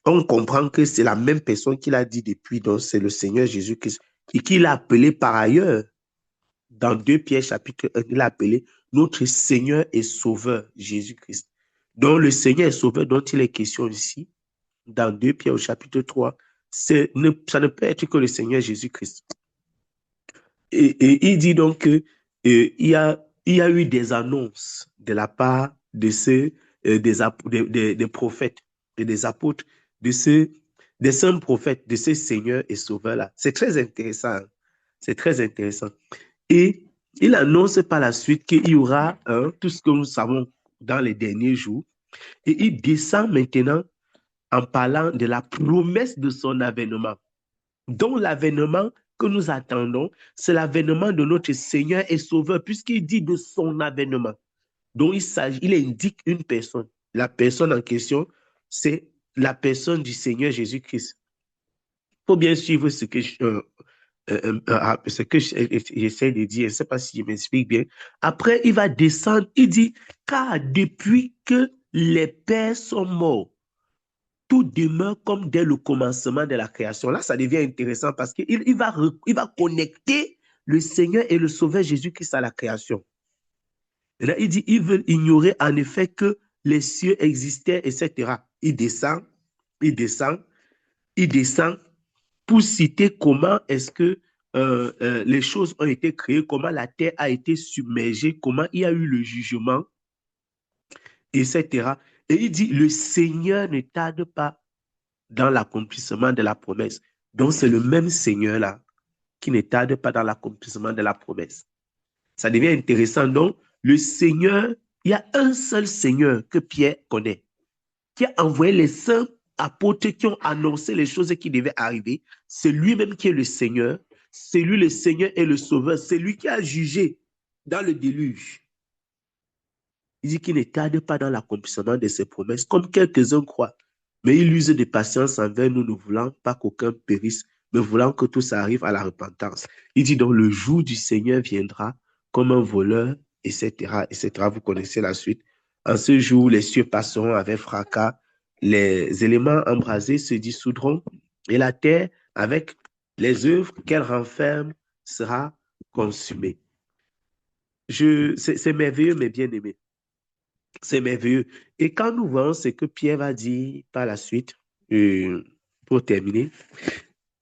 on comprend que c'est la même personne qu'il a dit depuis, donc c'est le Seigneur Jésus-Christ, et qu'il a appelé par ailleurs, dans 2 Pierre chapitre 1, il a appelé notre Seigneur et Sauveur Jésus-Christ. Donc le Seigneur et Sauveur dont il est question ici, dans 2 Pierre au chapitre 3, ça ne peut être que le Seigneur Jésus-Christ. Et il dit donc que il y a eu des annonces de la part de ceux des prophètes et des apôtres, des saints prophètes, de ces seigneurs et sauveurs-là. C'est très intéressant. C'est très intéressant. Et il annonce par la suite qu'il y aura tout ce que nous savons dans les derniers jours. Et il descend maintenant en parlant de la promesse de son avènement. Donc l'avènement que nous attendons, c'est l'avènement de notre Seigneur et Sauveur, puisqu'il dit de son avènement. Donc il indique une personne. La personne en question, c'est la personne du Seigneur Jésus-Christ. Il faut bien suivre ce que j'essaie de dire. Je ne sais pas si je m'explique bien. Après, il va descendre, il dit, car depuis que les pères sont morts, tout demeure comme dès le commencement de la création. Là, ça devient intéressant parce qu'il va connecter le Seigneur et le Sauveur Jésus-Christ à la création. Et là, il dit, ils veulent ignorer en effet que les cieux existaient, etc. Il descend pour citer comment est-ce que les choses ont été créées, comment la terre a été submergée, comment il y a eu le jugement, etc. Et il dit, le Seigneur ne tarde pas dans l'accomplissement de la promesse. Donc, c'est le même Seigneur-là qui ne tarde pas dans l'accomplissement de la promesse. Ça devient intéressant. Donc, le Seigneur, il y a un seul Seigneur que Pierre connaît, qui a envoyé les saints apôtres qui ont annoncé les choses qui devaient arriver. C'est lui-même qui est le Seigneur. C'est lui le Seigneur et le Sauveur. C'est lui qui a jugé dans le déluge. Il dit qu'il ne tarde pas dans l'accomplissement de ses promesses, comme quelques-uns croient. Mais il use de patience envers nous, ne voulant pas qu'aucun périsse, mais voulant que tous arrivent à la repentance. Il dit donc, le jour du Seigneur viendra comme un voleur, etc., etc. Vous connaissez la suite. En ce jour, les cieux passeront avec fracas, les éléments embrasés se dissoudront, et la terre, avec les œuvres qu'elle renferme, sera consumée. C'est merveilleux, mes bien-aimés. C'est merveilleux. Et quand nous voyons ce que Pierre va dire par la suite, pour terminer,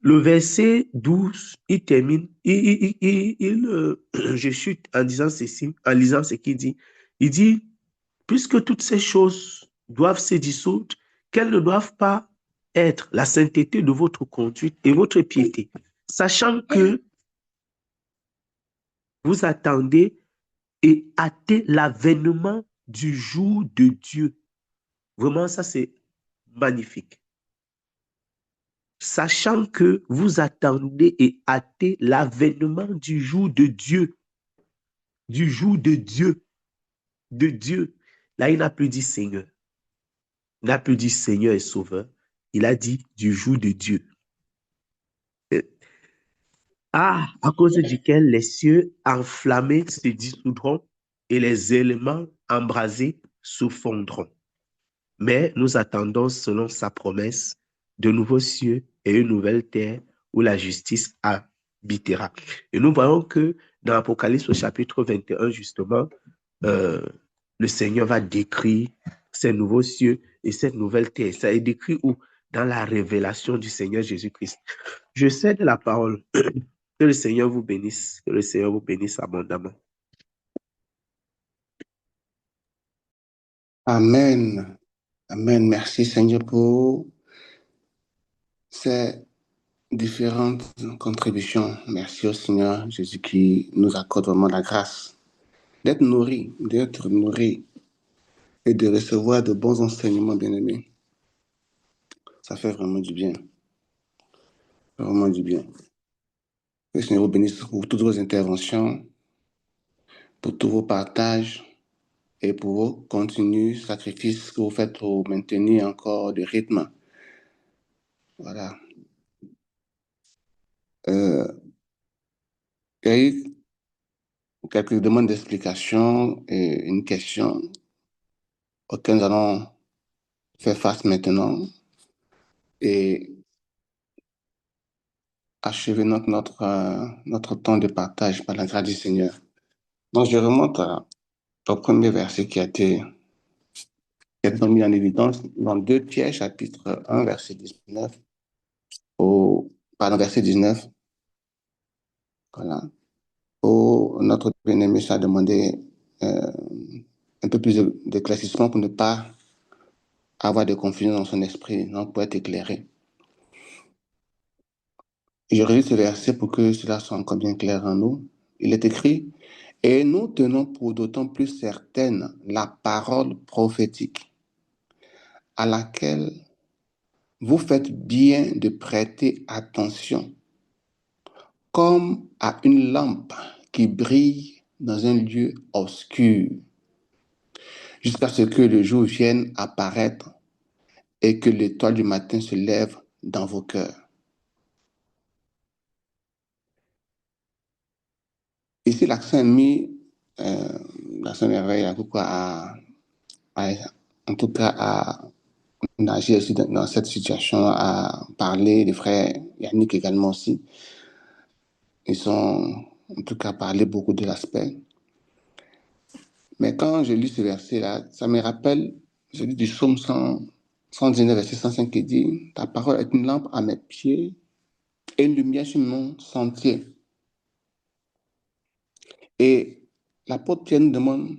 le verset 12, il termine, je chute en disant ceci, en lisant ce qu'il dit. Il dit, puisque toutes ces choses doivent se dissoudre, qu'elles ne doivent pas être la sainteté de votre conduite et votre piété, sachant que vous attendez et hâtez l'avènement du jour de Dieu. Vraiment, ça c'est magnifique. Sachant que vous attendez et hâtez l'avènement du jour de Dieu. Du jour de Dieu. De Dieu. Là, il n'a plus dit Seigneur. Il n'a plus dit Seigneur et Sauveur. Il a dit du joug de Dieu. À cause duquel les cieux enflammés se dissoudront et les éléments embrasés se fondront. Mais nous attendons, selon sa promesse, de nouveaux cieux et une nouvelle terre où la justice habitera. Et nous voyons que dans l'Apocalypse au chapitre 21, justement, le Seigneur va décrire ces nouveaux cieux et cette nouvelle terre. Ça est décrit où? Dans la révélation du Seigneur Jésus-Christ. Je cède la parole. Que le Seigneur vous bénisse. Que le Seigneur vous bénisse abondamment. Amen. Amen. Merci Seigneur pour ces différentes contributions. Merci au Seigneur Jésus qui nous accorde vraiment la grâce d'être nourri et de recevoir de bons enseignements, bien-aimés. Ça fait vraiment du bien. Vraiment du bien. Que le Seigneur vous bénisse pour toutes vos interventions, pour tous vos partages et pour vos continus sacrifices que vous faites pour maintenir encore le rythme. Voilà. Il y a eu quelques demandes d'explication et une question auxquelles nous allons faire face maintenant et achever notre temps de partage par la grâce du Seigneur. Donc, je remonte au premier verset qui a été mis en évidence dans 2 Pierre, chapitre 1, verset 19, verset 19. Voilà. Notre bien-aimé a demandé un peu plus d'éclaircissement pour ne pas avoir de confusion dans son esprit, donc pour être éclairé. Je relis ce verset pour que cela soit encore bien clair en nous. Il est écrit: « Et nous tenons pour d'autant plus certaine la parole prophétique, à laquelle vous faites bien de prêter attention, comme à une lampe qui brille dans un lieu obscur, jusqu'à ce que le jour vienne apparaître et que l'étoile du matin se lève dans vos cœurs. » Ici, l'accent est mis, l'accent merveille, en tout cas, à nager aussi dans cette situation, à parler des frères Yannick également aussi. Ils ont, en tout cas, parlé beaucoup de l'aspect. Mais quand je lis ce verset-là, ça me rappelle celui du psaume 119, verset 105, qui dit: « Ta parole est une lampe à mes pieds et une lumière sur mon sentier. » Et l'apôtre Pierre nous demande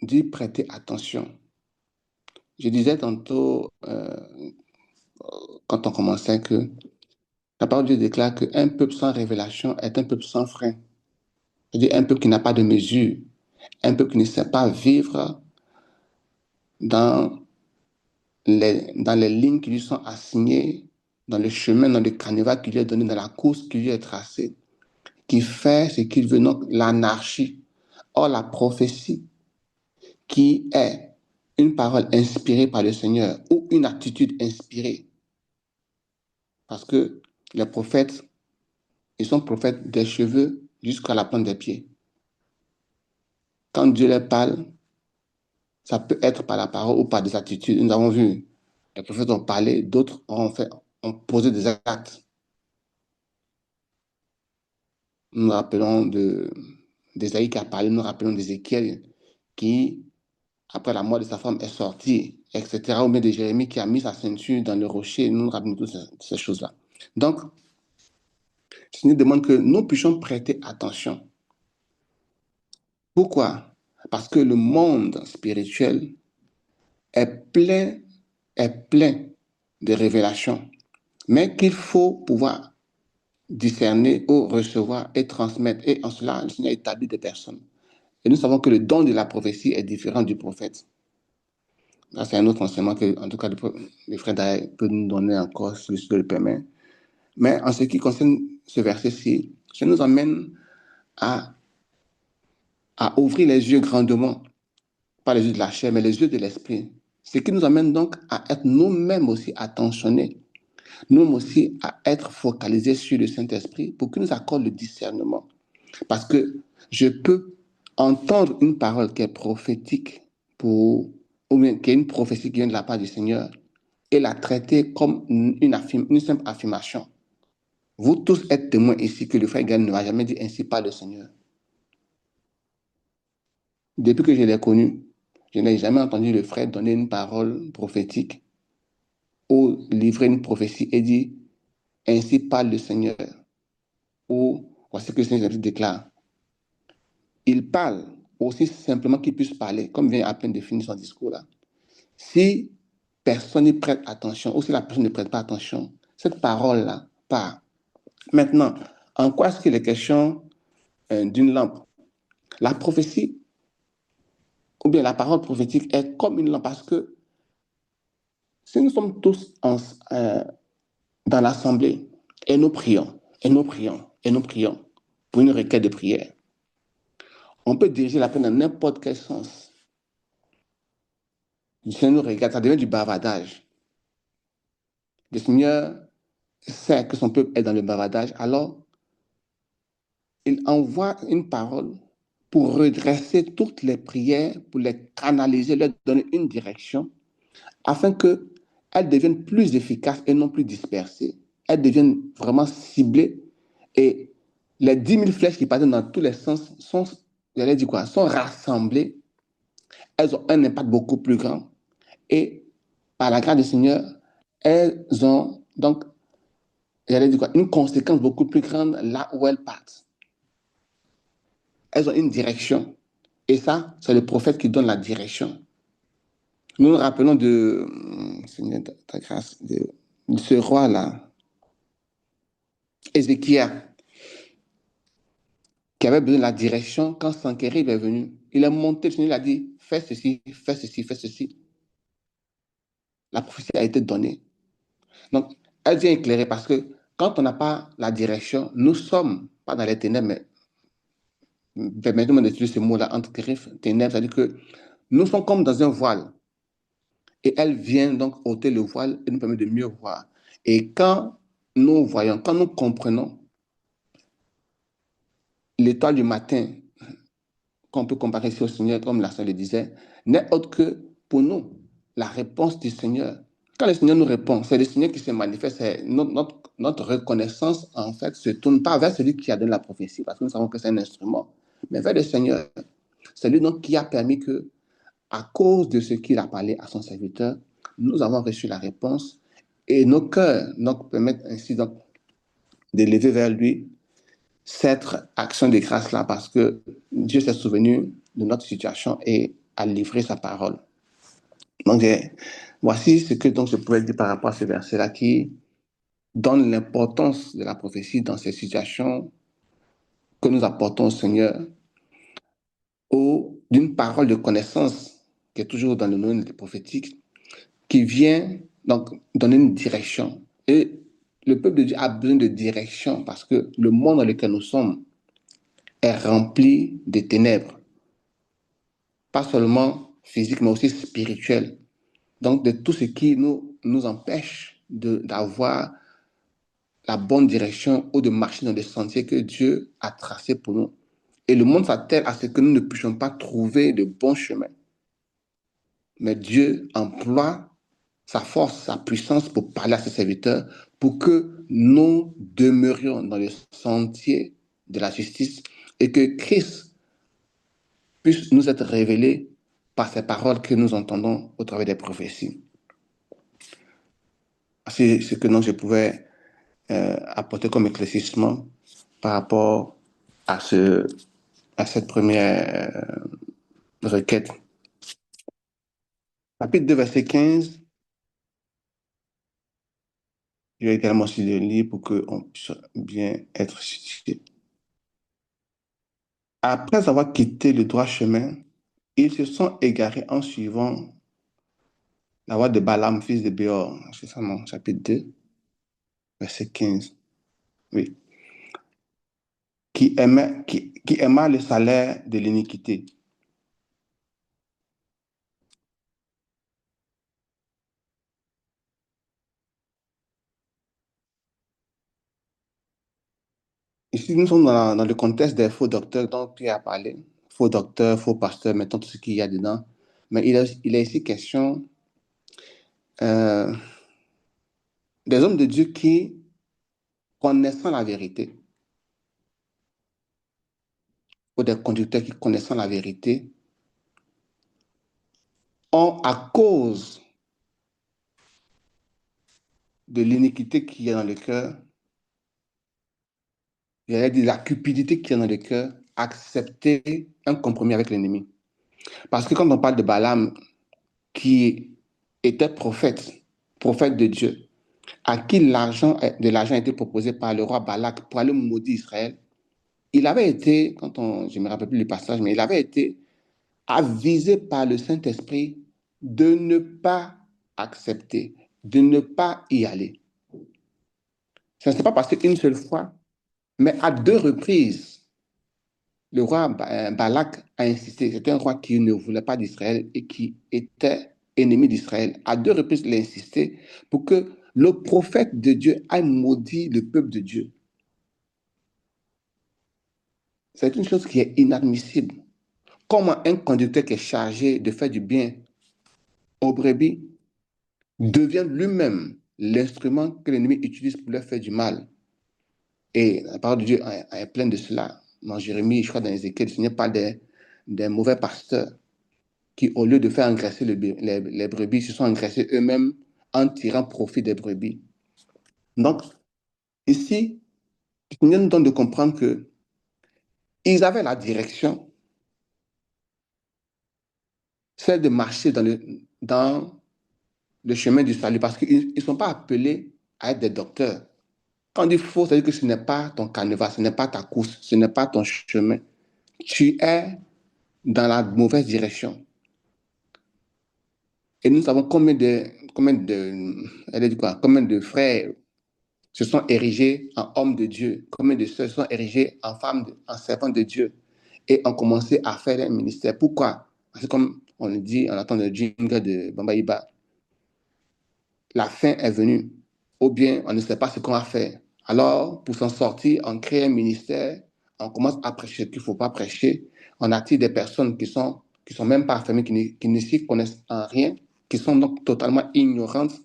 d'y prêter attention. Je disais tantôt, quand on commençait, que la parole de Dieu déclare qu'un peuple sans révélation est un peuple sans frein. C'est-à-dire un peuple qui n'a pas de mesure, un peuple qui ne sait pas vivre dans les lignes qui lui sont assignées, dans le chemin, dans le canevas qui lui est donné, dans la course qui lui est tracée, qui fait ce qu'il veut, donc l'anarchie. Or, la prophétie, qui est une parole inspirée par le Seigneur ou une attitude inspirée, parce que les prophètes, ils sont prophètes des cheveux jusqu'à la plante des pieds. Quand Dieu leur parle, ça peut être par la parole ou par des attitudes. Nous avons vu, les prophètes ont parlé, d'autres ont posé des actes. Nous nous rappelons d'Ésaïe qui a parlé, nous nous rappelons d'Ézéchiel qui, après la mort de sa femme, est sorti, etc. Ou bien de Jérémie qui a mis sa ceinture dans le rocher. Nous nous rappelons toutes ces choses-là. Donc, le Seigneur demande que nous puissions prêter attention. Pourquoi? Parce que le monde spirituel est plein de révélations, mais qu'il faut pouvoir discerner ou recevoir et transmettre. Et en cela, le Seigneur établit des personnes. Et nous savons que le don de la prophétie est différent du prophète. Là, c'est un autre enseignement que, en tout cas, le frère Daï peut nous donner encore, si Dieu le permet. Mais en ce qui concerne ce verset-ci, ça nous amène à ouvrir les yeux grandement, pas les yeux de la chair, mais les yeux de l'esprit, Ce qui nous amène donc à être nous-mêmes aussi attentionnés, nous-mêmes aussi à être focalisés sur le Saint-Esprit pour qu'il nous accorde le discernement. Parce que je peux entendre une parole qui est prophétique ou bien qui est une prophétie qui vient de la part du Seigneur et la traiter comme une simple affirmation. Vous tous êtes témoins ici que le frère Gaël ne m'a jamais dit ainsi par le Seigneur. Depuis que je l'ai connu, je n'ai jamais entendu le frère donner une parole prophétique ou livrer une prophétie et dire ainsi parle le Seigneur ou voici ce que le Seigneur déclare. Il parle aussi simplement qu'il puisse parler, comme vient à peine de finir son discours là. Si personne n'y prête attention ou si la personne ne prête pas attention, cette parole-là part. Maintenant, en quoi est-ce qu'il est question d'une lampe? La prophétie ou bien la parole prophétique est comme une lampe parce que si nous sommes tous dans l'assemblée et nous prions, et nous prions, et nous prions pour une requête de prière, on peut diriger la peine dans n'importe quel sens. Le Seigneur nous regarde, ça devient du bavardage. Le Seigneur sait que son peuple est dans le bavardage, alors il envoie une parole pour redresser toutes les prières, pour les canaliser, leur donner une direction, afin qu'elles deviennent plus efficaces et non plus dispersées. Elles deviennent vraiment ciblées et les 10 000 flèches qui partent dans tous les sens sont, j'allais dire quoi, sont rassemblées. Elles ont un impact beaucoup plus grand et par la grâce du Seigneur, elles ont donc, j'allais dire quoi, une conséquence beaucoup plus grande là où elles partent. Elles ont une direction. Et ça, c'est le prophète qui donne la direction. Nous nous rappelons de, Seigneur, ta grâce, de ce roi-là, Ézéchiel, qui avait besoin de la direction quand Sanchérib est venu. Il est monté, le Seigneur lui a dit, fais ceci, fais ceci, fais ceci. La prophétie a été donnée. Donc, elle vient éclairer parce que quand on n'a pas la direction, nous sommes pas dans les ténèbres, mais permettez-moi d'utiliser ce mot-là, entre griffes, ténèbres, c'est-à-dire que nous sommes comme dans un voile. Et elle vient donc ôter le voile et nous permet de mieux voir. Et quand nous voyons, quand nous comprenons l'étoile du matin, qu'on peut comparer ici au Seigneur, comme la sœur le disait, n'est autre que pour nous la réponse du Seigneur. Quand le Seigneur nous répond, c'est le Seigneur qui se manifeste, c'est notre reconnaissance, en fait, se tourne pas vers celui qui a donné la prophétie, parce que nous savons que c'est un instrument, mais vers le Seigneur. C'est lui donc qui a permis que, à cause de ce qu'il a parlé à son serviteur, nous avons reçu la réponse et nos cœurs donc permettent ainsi donc d'élever vers lui cette action de grâce-là parce que Dieu s'est souvenu de notre situation et a livré sa parole. Donc, voici ce que donc, je pouvais dire par rapport à ce verset-là qui donne l'importance de la prophétie dans ces situations que nous apportons au Seigneur ou d'une parole de connaissance qui est toujours dans le domaine prophétique qui vient donc donner une direction. Et le peuple de Dieu a besoin de direction parce que le monde dans lequel nous sommes est rempli de ténèbres. Pas seulement physique, mais aussi spirituel. Donc, de tout ce qui nous empêche d'avoir la bonne direction ou de marcher dans les sentiers que Dieu a tracés pour nous. Et le monde s'attelle à ce que nous ne puissions pas trouver de bons chemins. Mais Dieu emploie sa force, sa puissance pour parler à ses serviteurs, pour que nous demeurions dans le sentier de la justice et que Christ puisse nous être révélé par ces paroles que nous entendons au travers des prophéties. C'est ce que je pouvais apporter comme éclaircissement par rapport à cette première requête. Chapitre 2, verset 15. Je vais également aussi le lire pour qu'on puisse bien être situé. Après avoir quitté le droit chemin, ils se sont égarés en suivant la voie de Balaam, fils de Béor. C'est ça, non? Chapitre 2, verset 15. Oui. Qui aima le salaire de l'iniquité. Ici, nous sommes dans le contexte des faux docteurs dont Pierre a parlé. Faux docteurs, faux pasteurs, mettons tout ce qu'il y a dedans. Mais il est ici question euh, des hommes de Dieu qui, connaissant la vérité, ou des conducteurs qui, connaissant la vérité, ont, à cause de l'iniquité qui est dans le cœur, il y a de la cupidité qui est dans le cœur, accepté un compromis avec l'ennemi. Parce que quand on parle de Balaam, qui était prophète de Dieu, à qui de l'argent a été proposé par le roi Balak pour aller maudire Israël, il avait été, je ne me rappelle plus le passage, mais il avait été avisé par le Saint-Esprit de ne pas accepter, de ne pas y aller. Ce n'est pas passé une seule fois, mais à 2 reprises, le roi Balak a insisté. C'était un roi qui ne voulait pas d'Israël et qui était ennemi d'Israël. À 2 reprises, il a insisté pour que le prophète de Dieu aille maudire le peuple de Dieu. C'est une chose qui est inadmissible. Comment un conducteur qui est chargé de faire du bien aux brebis devient lui-même l'instrument que l'ennemi utilise pour leur faire du mal. Et la parole de Dieu est pleine de cela. Dans Jérémie, je crois dans Ézéchiel, ce n'est pas des mauvais pasteurs qui, au lieu de faire engraisser les brebis, se sont engraissés eux-mêmes en tirant profit des brebis. Donc, ici, le Seigneur nous donne de comprendre qu'ils avaient la direction, celle de marcher dans le chemin du salut, parce qu'ils ne sont pas appelés à être des docteurs. Quand on dit faux, ça veut dire que ce n'est pas ton canevas, ce n'est pas ta course, ce n'est pas ton chemin. Tu es dans la mauvaise direction. Et nous savons combien de frères se sont érigés en hommes de Dieu, combien de sœurs se sont érigés en femmes, en servantes de Dieu, et ont commencé à faire un ministère. Pourquoi? Parce que comme on le dit, on entend le jingle de Bamba Iba, la fin est venue, ou bien on ne sait pas ce qu'on va faire. Alors, pour s'en sortir, on crée un ministère, on commence à prêcher ce qu'il ne faut pas prêcher, on attire des personnes qui sont même pas fermées, qui ne s'y connaissent en rien, qui sont donc totalement ignorantes,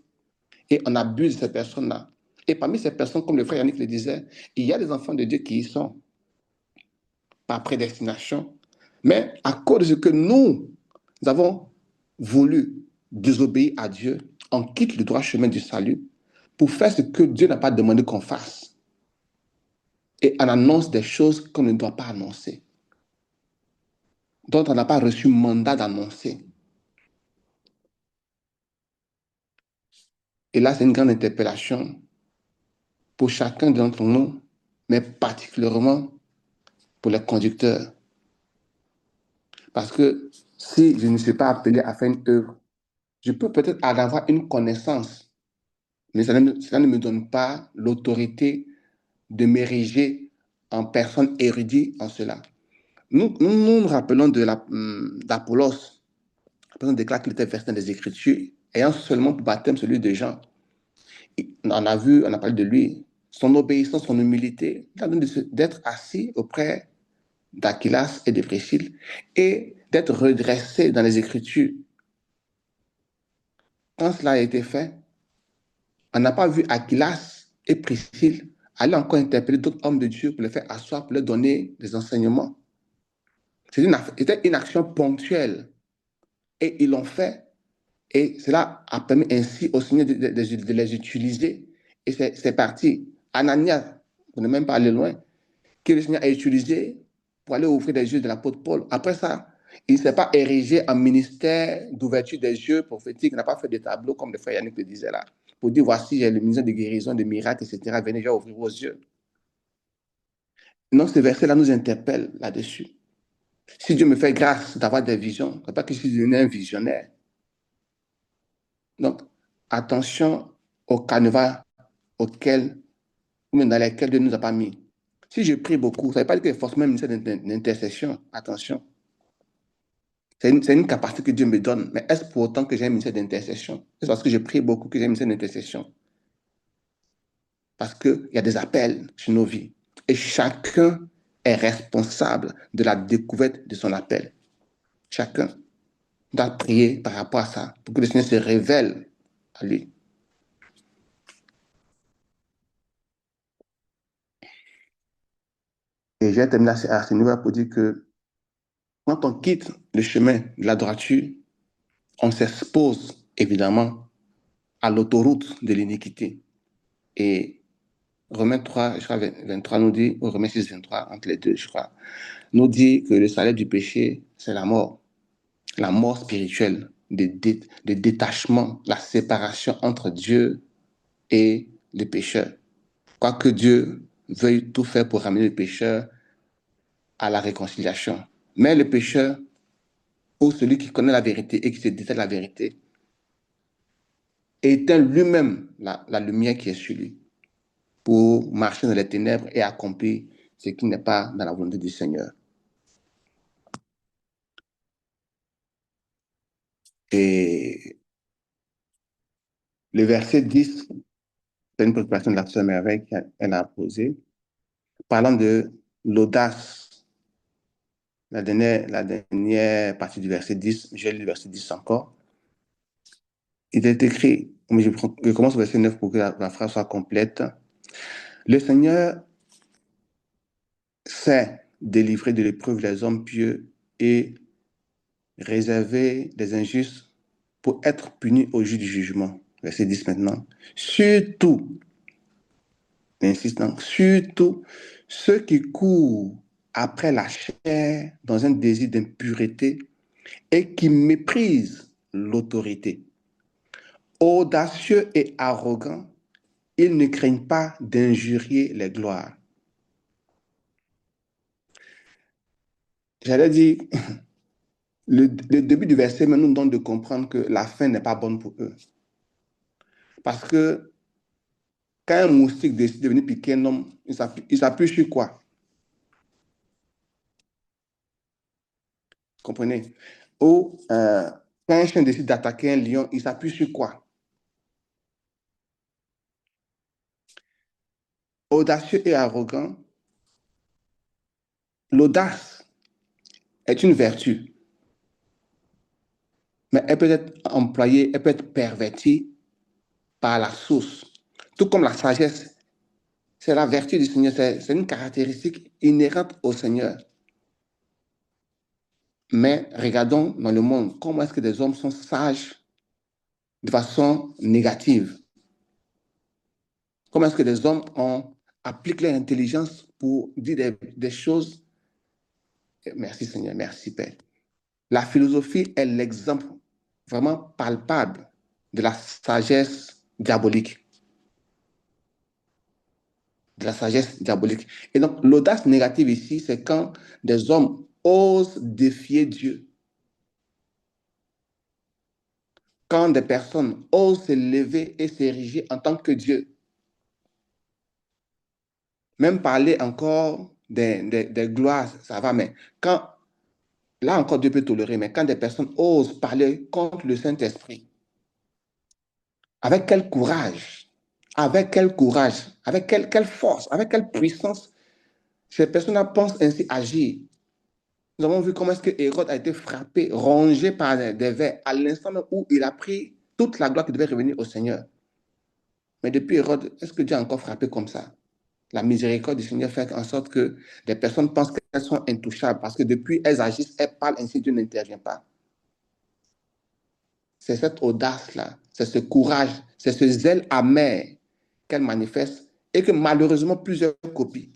et on abuse de ces personnes-là. Et parmi ces personnes, comme le frère Yannick le disait, il y a des enfants de Dieu qui y sont, par prédestination, mais à cause de ce que nous avons voulu désobéir à Dieu, on quitte le droit chemin du salut pour faire ce que Dieu n'a pas demandé qu'on fasse. Et on annonce des choses qu'on ne doit pas annoncer, dont on n'a pas reçu mandat d'annoncer. Et là, c'est une grande interpellation pour chacun d'entre nous, mais particulièrement pour les conducteurs. Parce que si je ne suis pas appelé à faire une œuvre, je peux peut-être en avoir une connaissance, mais cela ne me donne pas l'autorité de m'ériger en personne érudite en cela. Nous rappelons d'Apollos. Apollos déclare qu'il était versé dans les Écritures, ayant seulement pour baptême celui de Jean. On a parlé de lui, son obéissance, son humilité, d'être assis auprès d'Aquilas et de Priscille et d'être redressé dans les Écritures. Quand cela a été fait, on n'a pas vu Aquilas et Priscille aller encore interpeller d'autres hommes de Dieu pour les faire asseoir, pour leur donner des enseignements. C'était une action ponctuelle. Et ils l'ont fait. Et cela a permis ainsi au Seigneur de les utiliser. Et c'est parti. Ananias, pour ne même pas aller loin, que le Seigneur a utilisé pour aller ouvrir les yeux de l'apôtre Paul. Après ça, il ne s'est pas érigé en ministère d'ouverture des yeux prophétiques. Il n'a pas fait de tableau comme le frère Yannick le disait là, pour dire voici, j'ai le ministère de guérison, de miracles, etc. Venez, je vais ouvrir vos yeux. Non, ce verset-là nous interpelle là-dessus. Si Dieu me fait grâce d'avoir des visions, ce n'est pas que je suis devenu un visionnaire. Donc, attention au canevas dans lesquels Dieu ne nous a pas mis. Si je prie beaucoup, ça ne veut pas dire que c'est forcément un ministère d'intercession. Attention. C'est une capacité que Dieu me donne. Mais est-ce pour autant que j'ai un ministère d'intercession? C'est parce que je prie beaucoup que j'ai un ministère d'intercession. Parce qu'il y a des appels sur nos vies. Et chacun est responsable de la découverte de son appel. Chacun doit prier par rapport à ça, pour que le Seigneur se révèle à lui. Et j'ai terminé à ce niveau pour dire que quand on quitte le chemin de la droiture, on s'expose évidemment à l'autoroute de l'iniquité. Et Romains 3, je crois 23 nous dit, ou Romains 6, 23, entre les deux, je crois, nous dit que le salaire du péché, c'est la mort spirituelle, le détachement, la séparation entre Dieu et le pécheur. Quoique Dieu veuille tout faire pour ramener le pécheur à la réconciliation. Mais le pécheur, ou celui qui connaît la vérité et qui se détache de la vérité, éteint lui-même la lumière qui est sur lui pour marcher dans les ténèbres et accomplir ce qui n'est pas dans la volonté du Seigneur. Et le verset 10, c'est une préoccupation de la sœur Merveille qu'elle a posée, parlant de l'audace. La dernière partie du verset 10, j'ai lu le verset 10 encore. Il est écrit, je commence au verset 9 pour que la phrase soit complète. Le Seigneur sait délivrer de l'épreuve les hommes pieux et réserver les injustes pour être punis au jour du jugement. Verset 10 maintenant. Surtout, insistant, surtout ceux qui courent après la chair dans un désir d'impureté et qui méprisent l'autorité. Audacieux et arrogants, ils ne craignent pas d'injurier les gloires. J'allais dire, le début du verset nous donne de comprendre que la fin n'est pas bonne pour eux. Parce que quand un moustique décide de venir piquer un homme, il s'appuie sur quoi? Comprenez? Ou quand un chien décide d'attaquer un lion, il s'appuie sur quoi? Audacieux et arrogant, l'audace est une vertu, mais elle peut être employée, elle peut être pervertie par la source. Tout comme la sagesse, c'est la vertu du Seigneur, c'est une caractéristique inhérente au Seigneur. Mais regardons dans le monde, comment est-ce que des hommes sont sages de façon négative? Comment est-ce que des hommes appliquent leur intelligence pour dire des choses? Merci Seigneur, merci Père. La philosophie est l'exemple vraiment palpable de la sagesse diabolique. De la sagesse diabolique. Et donc, l'audace négative ici, c'est quand des hommes osent défier Dieu. Quand des personnes osent se lever et s'ériger en tant que Dieu. Même parler encore des gloires, ça va, mais quand, là encore Dieu peut tolérer, mais quand des personnes osent parler contre le Saint-Esprit, avec quel courage, avec quelle force, avec quelle puissance ces personnes-là pensent ainsi agir. Nous avons vu comment est-ce que Hérode a été frappé, rongé par des vers, à l'instant même où il a pris toute la gloire qui devait revenir au Seigneur. Mais depuis Hérode, est-ce que Dieu a encore frappé comme ça? La miséricorde du Seigneur fait en sorte que les personnes pensent qu'elles sont intouchables parce que depuis elles agissent, elles parlent ainsi, Dieu n'intervient pas. C'est cette audace-là, c'est ce courage, c'est ce zèle amer qu'elle manifeste et que malheureusement plusieurs copient,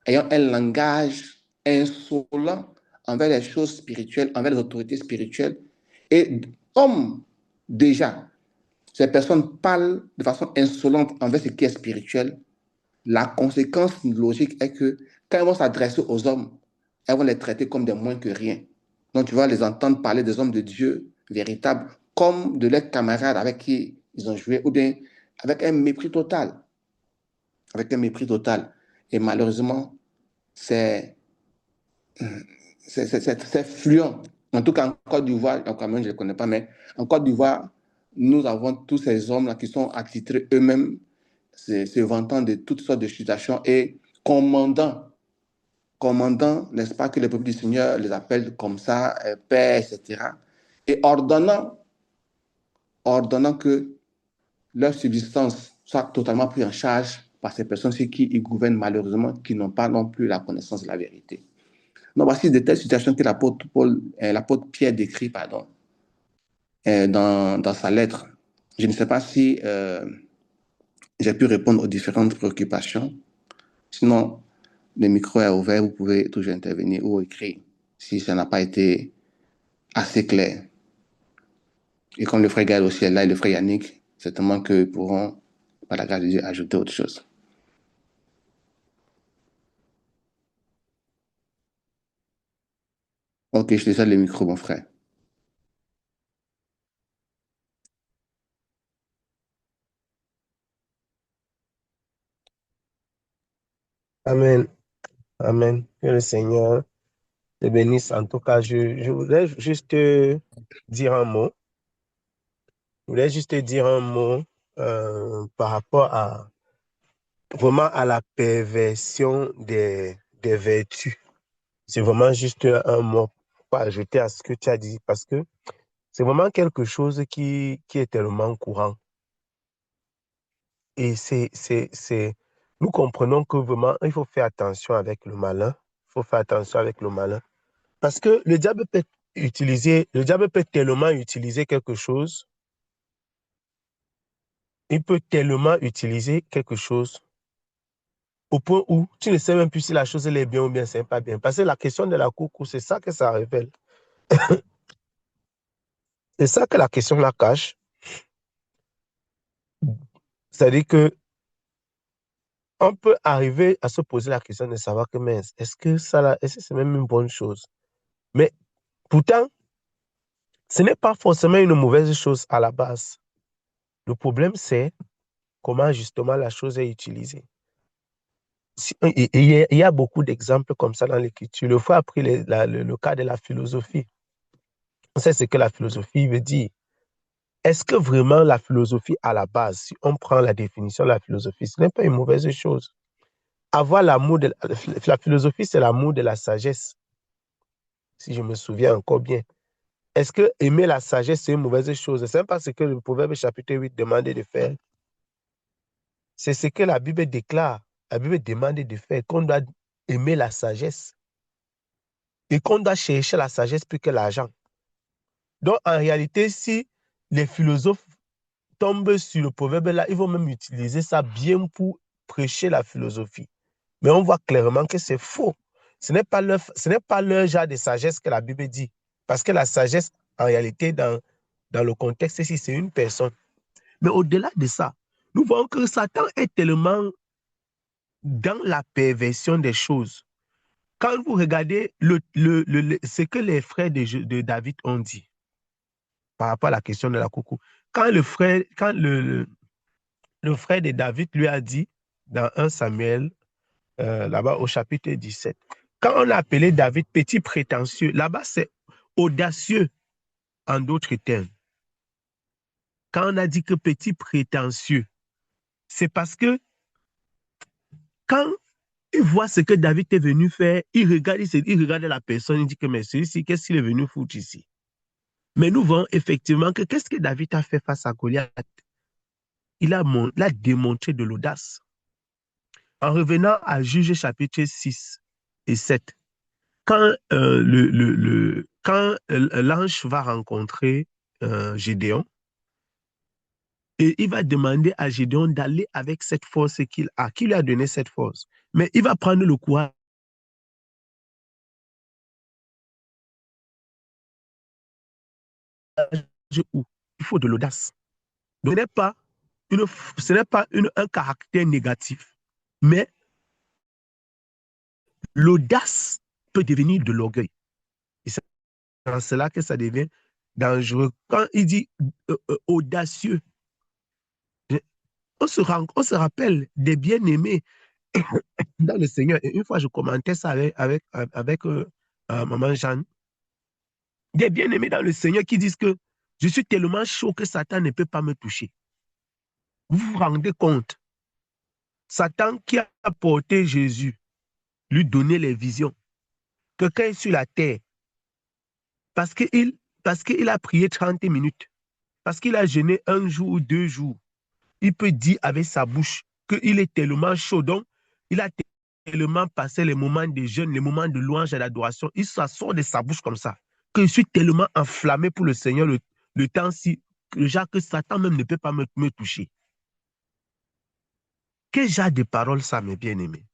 ayant un langage insolent envers les choses spirituelles, envers les autorités spirituelles. Et comme déjà ces personnes parlent de façon insolente envers ce qui est spirituel, la conséquence logique est que quand elles vont s'adresser aux hommes, elles vont les traiter comme des moins que rien. Donc tu vas les entendre parler des hommes de Dieu véritables comme de leurs camarades avec qui ils ont joué, ou bien avec un mépris total. Avec un mépris total. Et malheureusement, c'est fluent. En tout cas, en Côte d'Ivoire, encore même, je ne les connais pas, mais en Côte d'Ivoire, nous avons tous ces hommes-là qui sont attitrés eux-mêmes se vantant de toutes sortes de situations et commandant, n'est-ce pas, que les peuples du Seigneur les appellent comme ça, père, etc. Et ordonnant que leur subsistance soit totalement prise en charge par ces personnes-ci qui y gouvernent malheureusement, qui n'ont pas non plus la connaissance de la vérité. Donc voici de telles situations que l'apôtre Pierre décrit, dans sa lettre. Je ne sais pas si j'ai pu répondre aux différentes préoccupations. Sinon, le micro est ouvert, vous pouvez toujours intervenir ou écrire si ça n'a pas été assez clair. Et comme le frère Gaël aussi est là et le frère Yannick, certainement qu'ils pourront, par la grâce de Dieu, ajouter autre chose. Ok, je te laisse le micro, mon frère. Amen. Amen. Que le Seigneur te bénisse. En tout cas, je voudrais juste dire un mot. Je voulais juste dire un mot par rapport à vraiment à la perversion des vertus. C'est vraiment juste un mot pour ajouter à ce que tu as dit parce que c'est vraiment quelque chose qui est tellement courant. Et nous comprenons que vraiment, il faut faire attention avec le malin. Il faut faire attention avec le malin. Parce que le diable peut tellement utiliser quelque chose. Il peut tellement utiliser quelque chose au point où tu ne sais même plus si la chose elle est bien ou bien c'est pas bien. Parce que la question de la coucou, c'est ça que ça révèle. C'est ça que la question la cache. C'est-à-dire que on peut arriver à se poser la question de savoir que mince, est-ce que c'est même une bonne chose? Mais pourtant, ce n'est pas forcément une mauvaise chose à la base. Le problème, c'est comment justement la chose est utilisée. Il y a beaucoup d'exemples comme ça dans l'écriture. Le frère a pris le cas de la philosophie. On sait ce que la philosophie veut dire. Est-ce que vraiment la philosophie à la base, si on prend la définition de la philosophie, ce n'est pas une mauvaise chose? Avoir l'amour de la philosophie, c'est l'amour de la sagesse, si je me souviens encore bien. Est-ce que aimer la sagesse, c'est une mauvaise chose? Ce n'est pas ce que le Proverbe chapitre 8 demandait de faire. C'est ce que la Bible déclare. La Bible demande de faire, qu'on doit aimer la sagesse et qu'on doit chercher la sagesse plus que l'argent. Donc, en réalité, si les philosophes tombent sur le proverbe là, ils vont même utiliser ça bien pour prêcher la philosophie. Mais on voit clairement que c'est faux. Ce n'est pas leur genre de sagesse que la Bible dit. Parce que la sagesse, en réalité, dans le contexte ici, c'est une personne. Mais au-delà de ça, nous voyons que Satan est tellement dans la perversion des choses. Quand vous regardez ce que les frères de David ont dit par rapport à la question de la coucou, quand le frère de David lui a dit dans 1 Samuel, là-bas au chapitre 17, quand on a appelé David petit prétentieux, là-bas c'est audacieux en d'autres termes. Quand on a dit que petit prétentieux, c'est parce que quand il voit ce que David est venu faire, il regarde la personne, il dit que mais celui-ci, qu'est-ce qu'il est venu foutre ici? Mais nous voyons effectivement que qu'est-ce que David a fait face à Goliath? Il a démontré de l'audace. En revenant à Juges chapitre 6 et 7, quand l'ange va rencontrer Gédéon, et il va demander à Gédéon d'aller avec cette force qu'il a, qui lui a donné cette force. Mais il va prendre le courage où il faut de l'audace. Ce n'est pas un caractère négatif, mais l'audace peut devenir de l'orgueil. Et c'est dans cela que ça devient dangereux. Quand il dit audacieux, on se rappelle des bien-aimés dans le Seigneur. Et une fois, je commentais ça avec maman Jeanne. Des bien-aimés dans le Seigneur qui disent que je suis tellement chaud que Satan ne peut pas me toucher. Vous vous rendez compte? Satan qui a porté Jésus, lui donner les visions. Quelqu'un est sur la terre parce qu'il a prié 30 minutes, parce qu'il a jeûné 1 jour ou 2 jours. Il peut dire avec sa bouche qu'il est tellement chaud. Donc, il a tellement passé les moments de jeûne, les moments de louange et d'adoration. Il sort de sa bouche comme ça. Que je suis tellement enflammé pour le Seigneur le temps-ci, que Satan même ne peut pas me toucher. Quel genre de paroles ça, mes bien-aimés?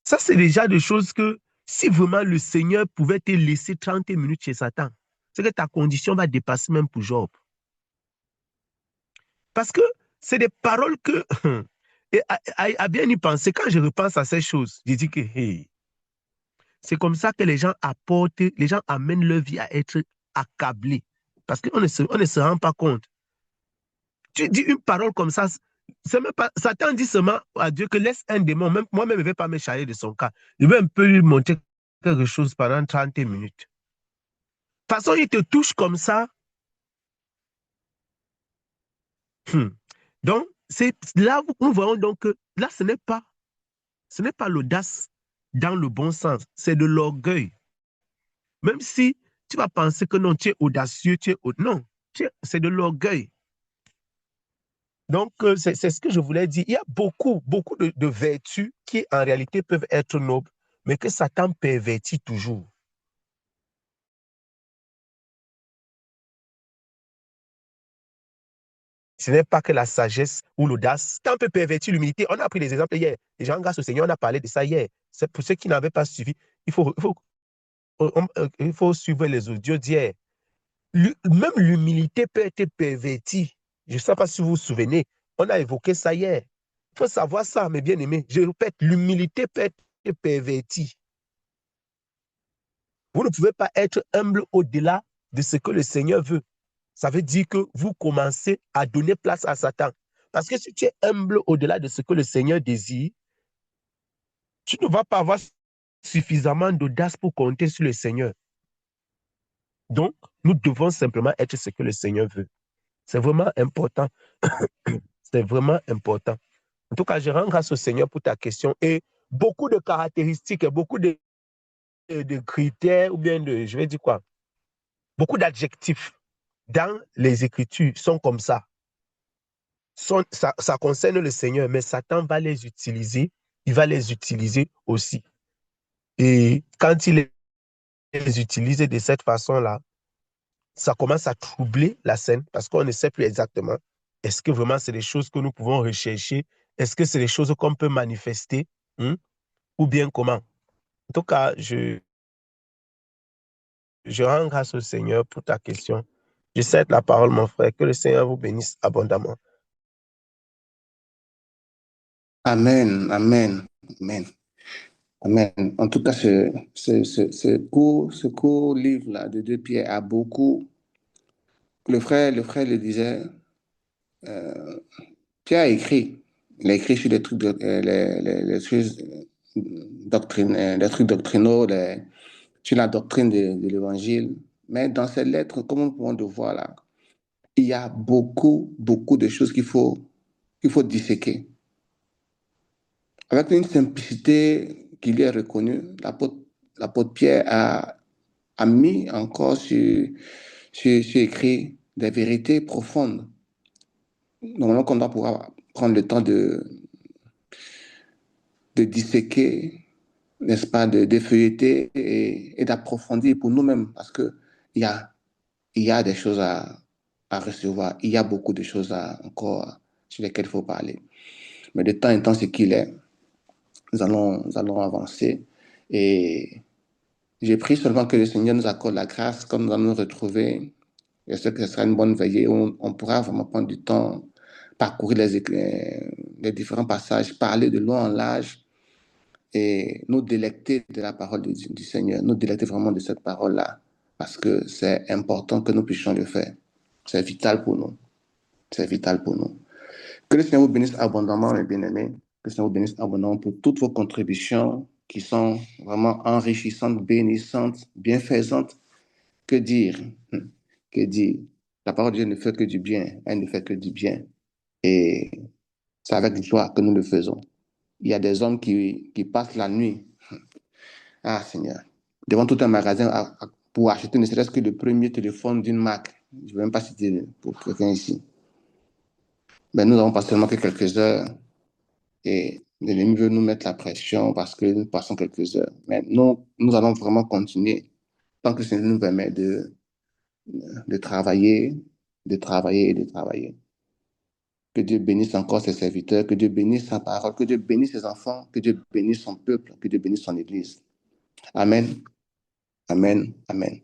Ça, c'est déjà des choses que si vraiment le Seigneur pouvait te laisser 30 minutes chez Satan, c'est que ta condition va dépasser même pour Job. Parce que c'est des paroles que, et à bien y penser, quand je repense à ces choses, je dis que hey, c'est comme ça que les gens amènent leur vie à être accablés. Parce qu'on ne se rend pas compte. Tu dis une parole comme ça, même pas, Satan dit seulement à Dieu que laisse un démon, même moi-même je ne vais pas me charger de son cas. Je vais un peu lui montrer quelque chose pendant 30 minutes. De toute façon, il te touche comme ça. Donc, c'est là où nous voyons donc que là, ce n'est pas l'audace dans le bon sens, c'est de l'orgueil. Même si tu vas penser que non, tu es audacieux, non, c'est de l'orgueil. Donc, c'est ce que je voulais dire. Il y a beaucoup de vertus qui, en réalité, peuvent être nobles, mais que Satan pervertit toujours. Ce n'est pas que la sagesse ou l'audace. Satan peut pervertir l'humilité. On a pris des exemples hier. Les gens, grâce au Seigneur, on a parlé de ça hier. C'est pour ceux qui n'avaient pas suivi. Il faut suivre les audios d'hier. Même l'humilité peut être pervertie. Je ne sais pas si vous vous souvenez. On a évoqué ça hier. Il faut savoir ça, mes bien-aimés. Je répète, l'humilité peut être pervertie. Vous ne pouvez pas être humble au-delà de ce que le Seigneur veut. Ça veut dire que vous commencez à donner place à Satan. Parce que si tu es humble au-delà de ce que le Seigneur désire, tu ne vas pas avoir suffisamment d'audace pour compter sur le Seigneur. Donc, nous devons simplement être ce que le Seigneur veut. C'est vraiment important. C'est vraiment important. En tout cas, je rends grâce au Seigneur pour ta question. Et beaucoup de caractéristiques, beaucoup de critères, ou bien je vais dire quoi, beaucoup d'adjectifs dans les Écritures sont comme ça. Ça concerne le Seigneur, mais Satan va les utiliser. Il va les utiliser aussi. Et quand il les utilise de cette façon-là, ça commence à troubler la scène parce qu'on ne sait plus exactement est-ce que vraiment c'est des choses que nous pouvons rechercher, est-ce que c'est des choses qu'on peut manifester, ou bien comment. En tout cas, je rends grâce au Seigneur pour ta question. Je cède la parole, mon frère. Que le Seigneur vous bénisse abondamment. Amen, amen, amen, amen. En tout cas, ce court livre-là de 2 Pierre a beaucoup. Le frère le disait, Pierre a écrit. Il a écrit sur les trucs, les choses les trucs doctrinaux, sur la doctrine de l'évangile. Mais dans ces lettres, comme nous pouvons le voir là, il y a beaucoup de choses qu'il faut disséquer. Avec une simplicité qui lui est reconnue, l'apôtre Pierre a mis encore sur écrit des vérités profondes. Normalement, qu'on doit pouvoir prendre le temps de disséquer, n'est-ce pas, de feuilleter et d'approfondir pour nous-mêmes, parce qu'il y a des choses à recevoir, il y a beaucoup de choses encore sur lesquelles il faut parler. Mais de temps en temps, ce qu'il est, nous allons avancer. Et j'ai pris seulement que le Seigneur nous accorde la grâce, comme nous allons nous retrouver. Je sais que ce sera une bonne veillée où on pourra vraiment prendre du temps, parcourir les différents passages, parler de long en large et nous délecter de la parole du Seigneur, nous délecter vraiment de cette parole-là, parce que c'est important que nous puissions le faire. C'est vital pour nous. C'est vital pour nous. Que le Seigneur vous bénisse abondamment, mes bien-aimés. Que le Seigneur vous bénisse abondamment pour toutes vos contributions qui sont vraiment enrichissantes, bénissantes, bienfaisantes. Que dire? Que dire? La parole de Dieu ne fait que du bien. Elle ne fait que du bien. Et C'est avec joie que nous le faisons. Il y a des hommes qui passent la nuit, ah Seigneur, devant tout un magasin pour acheter ne serait-ce que le premier téléphone d'une marque. Je ne vais même pas citer pour quelqu'un ici. Mais nous n'avons pas seulement que quelques heures et l'ennemi veut nous mettre la pression parce que nous passons quelques heures. Mais nous allons vraiment continuer tant que le Seigneur nous permet de travailler, de travailler et de travailler. Que Dieu bénisse encore ses serviteurs, que Dieu bénisse sa parole, que Dieu bénisse ses enfants, que Dieu bénisse son peuple, que Dieu bénisse son Église. Amen, amen, amen.